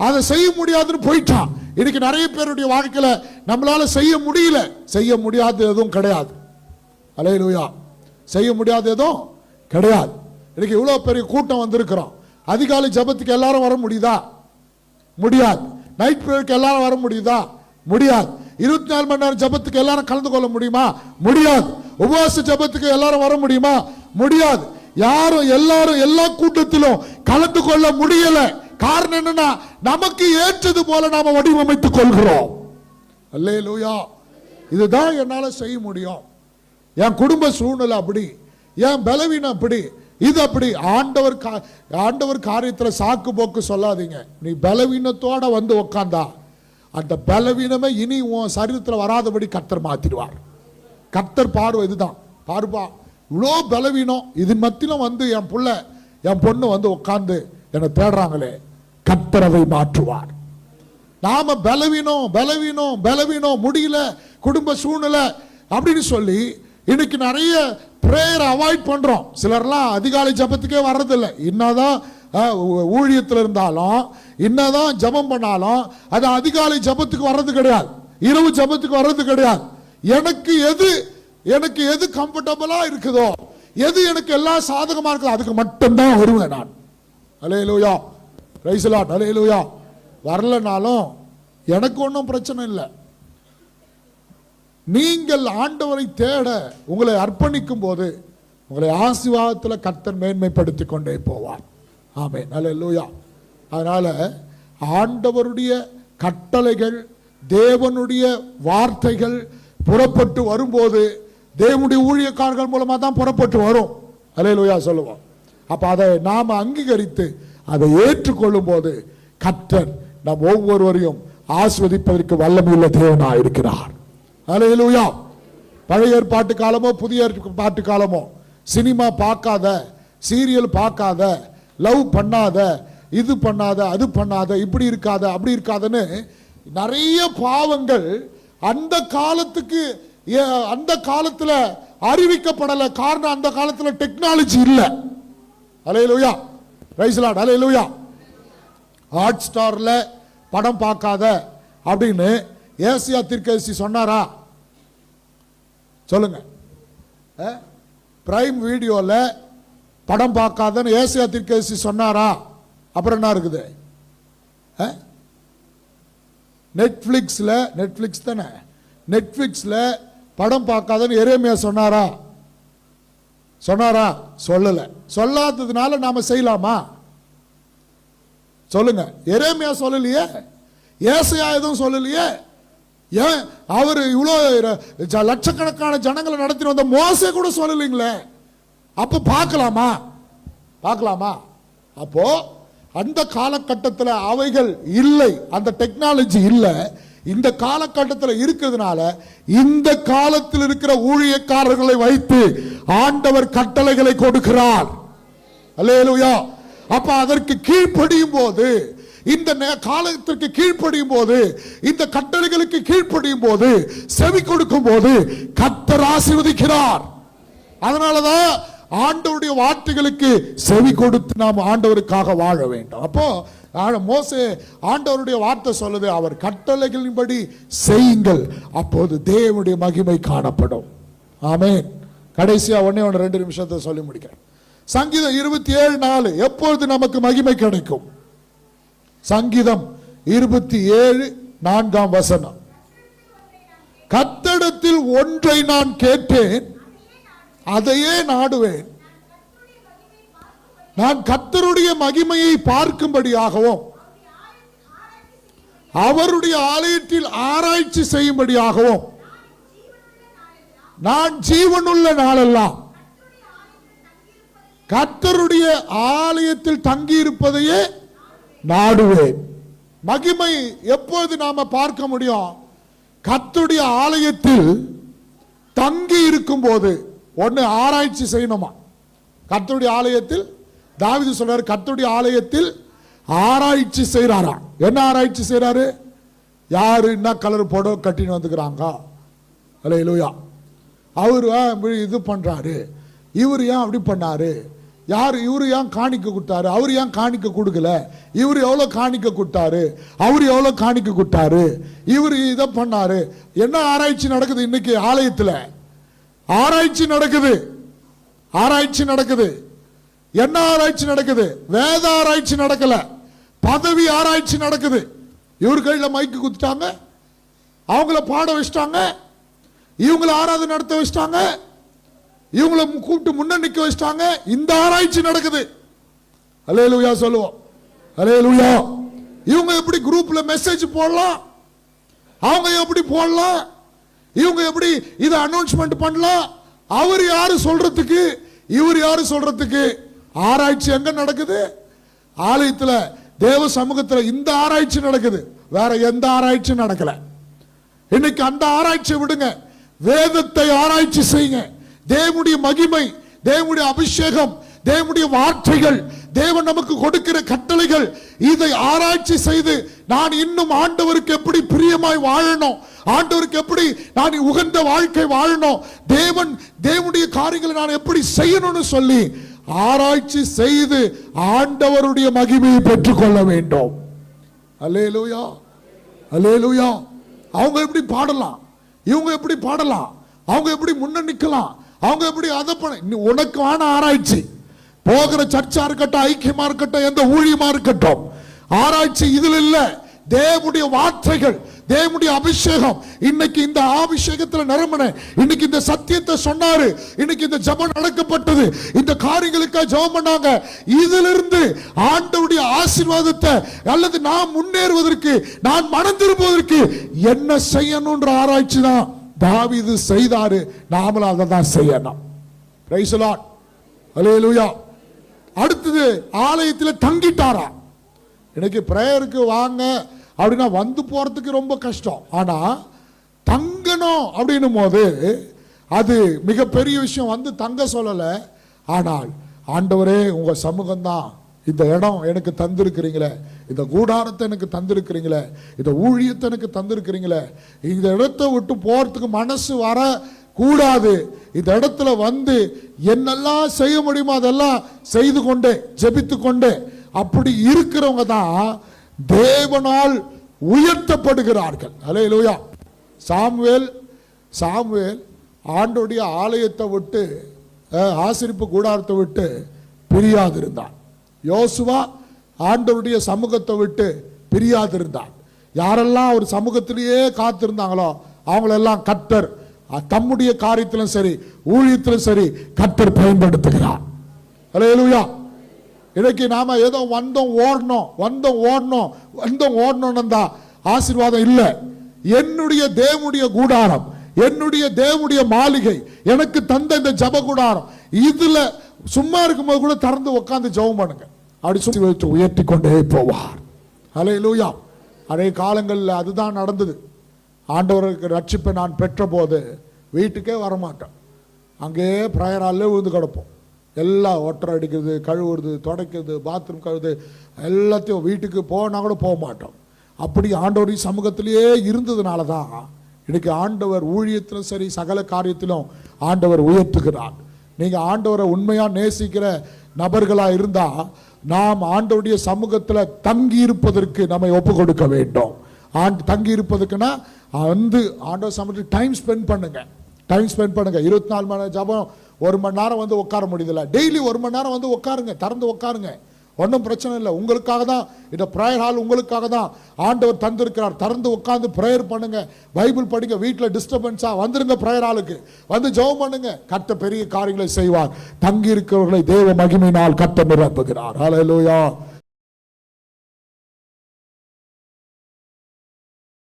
அதை செய்ய முடியாதுன்னு போயிட்டான். இன்னைக்கு நிறைய பேருடைய வாழ்க்கையில நம்மளால செய்ய முடியல. செய்ய முடியாது எதுவும் கிடையாது. அல்லேலூயா. செய்ய முடியாது எதுவும் கிடையாது. இன்னைக்கு இவ்வளவு பெரிய கூட்டம் வந்திருக்கிறோம், அதிகாலை ஜெபத்துக்கு எல்லாரும் வர முடியுதா? முடியாது. நைட் பிரேயருக்கு எல்லாரும் வர முடியுதா? முடியாது. 24 மணி நேரம் ஜெபத்துக்கு எல்லாரும் கலந்து கொள்ள முடியுமா? முடியாது. உபவாச ஜெபத்துக்கு எல்லாரும் வர முடியுமா? முடியாது. யாரும் எல்லாரும் எல்லா கூட்டத்திலும் கலந்து கொள்ள முடியல. காரணம் என்னன்னா, நமக்கு ஏற்றது போல நாம வடிவமைத்துக் கொள்கிறோம். அல்லேலூயா. இதுதான் என்னால செய்ய முடியும். என் குடும்ப சூழ்நிலை அப்படி, என் பலவீனம் அப்படி, இது அப்படி. ஆண்டவர் காரியத்தில் சாக்கு போக்கு சொல்லாதீங்க. நீ பலவீனத்தோட வந்து உட்கார்ந்தா அந்த பலவீனமே இனி உன் சரீரத்தில் வராதபடி கர்த்தர் மாத்திடுவார். கர்த்தர் பார்வை இதுதான். பாருப்பா, இவ்வளோ பலவீனம், இது மத்தியிலும் வந்து என் பொண்ணு வந்து உட்கார்ந்து என்னை தேடுறாங்களே, கர்த்தர் அதை மாற்றுவார். நாம பலவீனம் பலவீனம் பலவீனம் முடியல, குடும்ப சூழ்நிலை அப்படின்னு சொல்லி இன்னைக்கு நிறைய பிரேயர் அவாய்ட் பண்றோம். சிலர்லாம் அதிகாலை ஜபத்துக்கே வர்றதில்லை. என்னதான் ஊழியத்தில் இருந்தாலும், என்னதான் ஜபம் பண்ணாலும் அது அதிகாலை ஜபத்துக்கு வர்றது கிடையாது, இரவு ஜபத்துக்கு வர்றது கிடையாது. எனக்கு எது கம்ஃபர்டபுளா இருக்குதோ, எது எனக்கு எல்லாம் சாதகமா இருக்குதோ அதுக்கு மட்டும்தான் வருவேன் நான். அல்லேலூயா, பிரைஸ் தி லார்ட், அல்லேலூயா. வரலனாலும் எனக்கு ஒன்றும் பிரச்சனை இல்லை. நீங்கள் ஆண்டவரை தேட உங்களை அர்ப்பணிக்கும் போது உங்களை ஆசீர்வாதத்தில் கர்த்தர் மேன்மைப்படுத்தி கொண்டே போவார். ஆமென், அல்லேலூயா. அதனால ஆண்டவருடைய கட்டளைகள், தேவனுடைய வார்த்தைகள் புறப்பட்டு வரும்போது தேவனுடைய ஊழியக்காரர்கள் மூலமா தான் புறப்பட்டு வரும். அல்லேலூயா சொல்லுவோம். அப்ப அதை நாம அங்கீகரித்து அதை ஏற்றுக்கொள்ளும் போது கர்த்தர் நம் ஒவ்வொருவரையும் ஆசீர்வதிப்பதற்கு வல்லமையுள்ள தேவனாய் இருக்கிறார். அல்லேலூயா. பழைய ஏற்பாட்டு காலமோ புதிய ஏற்பாட்டு காலமோ சினிமா பார்க்காத, சீரியல் பார்க்காத, லவ் பண்ணாத, இது பண்ணாத, அது பண்ணாத, இப்படி இருக்காத, அப்படி இருக்காதன்னு நிறைய பாவங்கள் அந்த காலத்துல அறிவிக்கப்படல. காரணம், அந்த காலத்துல டெக்னாலஜி இல்ல. Hallelujah, praise the lord, hallelujah. ஹாட் ஸ்டார்ல படம் பார்க்காத அப்படின்னு ஏசியா தீர்க்கதரிசி சொன்னாரா? சொல்லுங்க. பிரைம் வீடியோல படம் பார்க்காதன்னு ஏசியா தீர்க்கதரிசி சொன்னாரா? அப்புறம் என்ன இருக்குது? நெட்ஃபிளிக்ஸ் தானே, நெட்ஃபிளிக்ஸ்ல படம் பார்க்காதன்னு எரேமியா சொன்னாரா? சொல்லல. சொல்லாததுனால நாம செய்யலாமா? சொல்லுங்க. எரேமியா சொல்லலையே, ஏசாயா எதுவும் சொல்லலையே. ஏன் அவர் இவ்வளோ லட்சக்கணக்கான ஜனங்களை நடத்தி வந்த மோசே கூட சொல்லலைங்களே. அப்ப பார்க்கலாமா? அப்போ அந்த காலகட்டத்தில் அவைகள் இல்லை, அந்த டெக்னாலஜி இல்லை. இந்த காலகட்டத்தில் இருக்கிறதுனால இந்த காலத்தில் இருக்கிற ஊழியக்காரர்களை வைத்து ஆண்டவர் கட்டளைகளை கொடுக்கிறார். அல்லேலூயா. அப்ப அதற்கு கீழ்ப்படியும் போது, இந்த காலத்திற்கு கீழ்ப்படியும் போது, இந்த கட்டளைகளுக்கு கீழ்ப்படியும் போது, செவி கொடுக்கும் போது கர்த்தர் ஆசீர்வதிக்கிறார். அதனாலதான் ஆண்டவருடைய வார்த்தைகளுக்கு செவி கொடுத்து நாம் ஆண்டவருக்காக வாழ வேண்டும். அப்போ மோசே ஆண்டவருடைய வார்த்தை சொல்லுது, அவர் கட்டளைகளின்படி செய்யுங்கள், அப்போது தேவனுடைய மகிமை காணப்படும். ஆமென். கடைசியா 1-2 நிமிஷத்தை சொல்லி முடிக்கிறேன். சங்கீதம் 27:4 எப்பொழுது நமக்கு மகிமை கிடைக்கும்? சங்கீதம் 27:4 கர்த்தரிடத்தில் ஒன்றை நான் கேட்டேன், அதையே நாடுவேன், நான் கர்த்தருடைய மகிமையை பார்க்கும்படியாகவும் அவருடைய ஆலயத்தில் ஆராய்ச்சி செய்யும்படியாகவும் நான் ஜீவனுள்ள நாளெல்லாம் கர்த்தருடைய ஆலயத்தில் தங்கி இருப்பதையே நாடுவேன். மகிமை எப்போது நாம பார்க்க முடியும்? கர்த்தருடைய ஆலயத்தில் தங்கி இருக்கும் போது. ஒன்னு ஆராய்ச்சி செய்யணுமா? கர்த்தருடைய ஆலயத்தில் தாவீது சொல்றாரு, கர்த்தருடைய ஆலயத்தில் ஆராய்ச்சி செய்யறாரா? என்ன ஆராய்ச்சி செய்யறாரு? யாரு என்ன கலர் போட கட்டின்னு வந்துக்கிறாங்க, அல்லேலூயா, அவரு இது பண்றாரு, இவர் ஏன் அப்படி பண்ணாரு, யார் இவரு ஏன் காணிக்க கொடுத்தாரு, அவர் ஏன் காணிக்க கொடுக்கல, இவர் எவ்வளவு காணிக்க கொடுத்தாரு, அவர் எவ்வளவு காணிக்க கொடுத்தாரு, இவர் இதை பண்ணாரு. என்ன ஆராய்ச்சி நடக்குது இன்னைக்கு ஆலயத்தில்? ஆராய்ச்சி நடக்குது. என்ன ஆராய்ச்சி நடக்குது? வேத ஆராய்ச்சி நடக்கல, பதவி ஆராய்ச்சி நடக்குது. இவர் கையில மைக்கு குத்துட்டாங்க, அவங்கள பாட வச்சிட்டாங்க, இவங்களை ஆராதனை நடத்த வச்சிட்டாங்க, இவங்களை கூப்பிட்டு முன்ன நிக்க வச்சிட்டாங்க. இந்த ஆராய்ச்சி நடக்குது. அல்லேலூயா சொல்லுவோம். அல்லேலூயா. இவங்க எப்படி குரூப்ல மெசேஜ் போடலாம், அவங்க எப்படி போடலாம், இவங்க எப்படி இதை அனௌன்ஸ்மெண்ட் பண்ணலாம், அவர் யாரு சொல்றதுக்கு, இவர் யாரு சொல்றதுக்கு? ஆராய்ச்சி எங்க நடக்குது? ஆலயத்தில், தேவ சமூகத்தில் இந்த ஆராய்ச்சி நடக்குது. வேற எந்த ஆராய்ச்சி நடக்கல. இன்னைக்கு அந்த ஆராய்ச்சி விடுங்க, வேதத்தை ஆராய்ச்சி செய்யுங்க. தேவனுடைய மகிமை, தேவனுடைய அபிஷேகம், தேவனுடைய வார்த்தைகள், தேவன் நமக்கு கொடுக்கிற கட்டளைகள், இதை ஆராய்ச்சி செய்து நான் இன்னும் ஆண்டவருக்கு எப்படி பிரியமாய் வாழணும், ஆண்டவருக்கு எப்படி நான் உகந்த வாழ்க்கை வாழணும், தேவனுடைய காரியங்களை நான் எப்படி செய்யணும்னு சொல்லி ஆராய்ச்சி செய்து ஆண்டவருடைய மகிமையை பெற்றுக்கொள்ள வேண்டும். அல்லேலூயா, அல்லேலூயா. அவங்க எப்படி பாடலாம், இவங்க எப்படி பாடலாம், அவங்க எப்படி முன்ன நிக்கலாம், அவங்க எப்படி அதை பண்ண, உனக்கான ஆராய்ச்சி. போகிற சர்ச்சா இருக்கட்டும், ஐக்கியமா இருக்கட்டும், எந்த ஊழியமா இருக்கட்டும், ஆராய்ச்சி இதில் இல்ல. தேவனுடைய வார்த்தைகள், தேவனுடைய அபிஷேகம். இன்னைக்கு இந்த அபிஷேகத்தில் நிரம்பின, இன்னைக்கு இந்த சத்தியத்தை சொன்னாரு, இன்னைக்கு இந்த ஜெபம் நடக்கப்பட்டது, இந்த காரியங்களுக்காக ஜெபம் பண்ணாங்க. இதிலிருந்து ஆண்டவருடைய ஆசீர்வாதத்தை அல்லது நாம் முன்னேறுவதற்கு, நான் மனம் திரும்புவதற்கு என்ன செய்யணும்ன்ற ஆராய்ச்சி தான் தாவீது செய்தாரு. நாமளும் அதை தான் செய்யணும். Praise the lord. அல்லேலூயா. அடுத்தது, ஆலயத்தில் தங்கிட்டாரா. இன்னைக்கு பிரேயருக்கு வாங்க அப்படின்னா வந்து போறதுக்கு ரொம்ப கஷ்டம். ஆனா தங்கணும் அப்படின்னும் போது அது மிகப்பெரிய விஷயம். வந்து தங்க சொல்லல, ஆனால் ஆண்டவரே உங்க சமூகம் தான், இந்த இடம் எனக்கு தந்திருக்கிறீங்களே, இந்த கூடாரத்தை எனக்கு தந்திருக்கிறீங்களே, இந்த ஊழியத்தை எனக்கு தந்திருக்கிறீங்களே, இந்த இடத்தை விட்டு போறதுக்கு மனசு வர கூடாது. இந்த இடத்துல வந்து என்னெல்லாம் செய்ய முடியுமோ அதெல்லாம் செய்து கொண்டே, ஜெபித்து கொண்டே, அப்படி இருக்கிறவங்க தான் தேவனால் உயர்த்தப்படுகிறார்கள். அல்லேலூயா. சாமுவேல் ஆண்டோடைய ஆலயத்தை விட்டு, ஆசரிப்பு கூடாரத்தை விட்டு பிரியாதிருந்தான். யோசுவா ஆண்டவருடைய சமூகத்தை விட்டு பிரியாதிருந்தான். யாரெல்லாம் ஒரு சமூகத்திலேயே காத்திருந்தாங்களோ அவங்களெல்லாம் கர்த்தர் தம்முடைய காரியத்திலும் சரி, ஊழியத்திலும் சரி, கர்த்தர் பயன்படுத்துகிறார். அல்லேலூயா. இன்னைக்கு நாம ஏதோ வந்தோம் ஓடணும் தான் ஆசீர்வாதம் இல்லை. என்னுடைய தேவனுடைய கூடாரம், என்னுடைய தேவனுடைய மாளிகை, எனக்கு தந்த இந்த ஜப கூடாரம், இதுல சும்மா இருக்கும்போது கூட திறந்து உட்கார்ந்து ஜெபம் பண்ணுங்க. அப்படி சொல்லி வச்சு உயர்த்தி கொண்டே போவார். அல்லேலூயா. அநேக காலங்களில் அதுதான் நடந்தது. ஆண்டவருக்கு ரட்சிப்பை நான் பெற்ற போது வீட்டுக்கே வரமாட்டேன், அங்கேயே பிரயராலே விழுந்து கிடப்போம். எல்லாம் ஒட்டரை அடிக்கிறது, கழுவுறது, துடைக்கிறது, பாத்ரூம் கழுவுறது, எல்லாத்தையும் வீட்டுக்கு போனால் கூட போக மாட்டோம். அப்படி ஆண்டவருடைய சமூகத்திலேயே இருந்ததுனால தான் இன்னைக்கு ஆண்டவர் ஊழியத்திலும் சரி, சகல காரியத்திலும் ஆண்டவர் உயர்த்துகிறார். நீங்கள் ஆண்டவரை உண்மையாக நேசிக்கிற நபர்களாக இருந்தால் நாம் ஆண்டவருடைய சமூகத்தில் தங்கி இருப்பதற்கு நம்மை ஒப்பு கொடுக்க வேண்டும். தங்கி இருப்பதுக்குன்னா வந்து ஆண்டவர் சமூகத்தில் டைம் ஸ்பெண்ட் பண்ணுங்க. 24 மணி நேரம் ஜபம், 1 மணி நேரம் வந்து உட்கார முடியுதுல்ல, டெய்லி 1 மணி நேரம் வந்து உட்காருங்க, திறந்து உட்காருங்க, ஒன்றும் பிரச்சனை இல்லை. உங்களுக்காக தான் இந்த ப்ரேயர் ஹால், உங்களுக்காக தான் ஆண்டவர் தந்திருக்கிறார். திறந்து உட்கார்ந்து ப்ரேயர் பண்ணுங்க, பைபிள் படிங்க. வீட்டில் டிஸ்டர்பன்ஸா வந்துருங்க, ப்ரேயர் ஹாலுக்கு வந்து ஜெபம் பண்ணுங்க. கர்த்தர் பெரிய காரியங்களை செய்வார். தங்கி இருக்கிறவர்களை தேவ மகிமையினால் கர்த்தர் நிரப்புகிறார். ஹல்லேலூயா.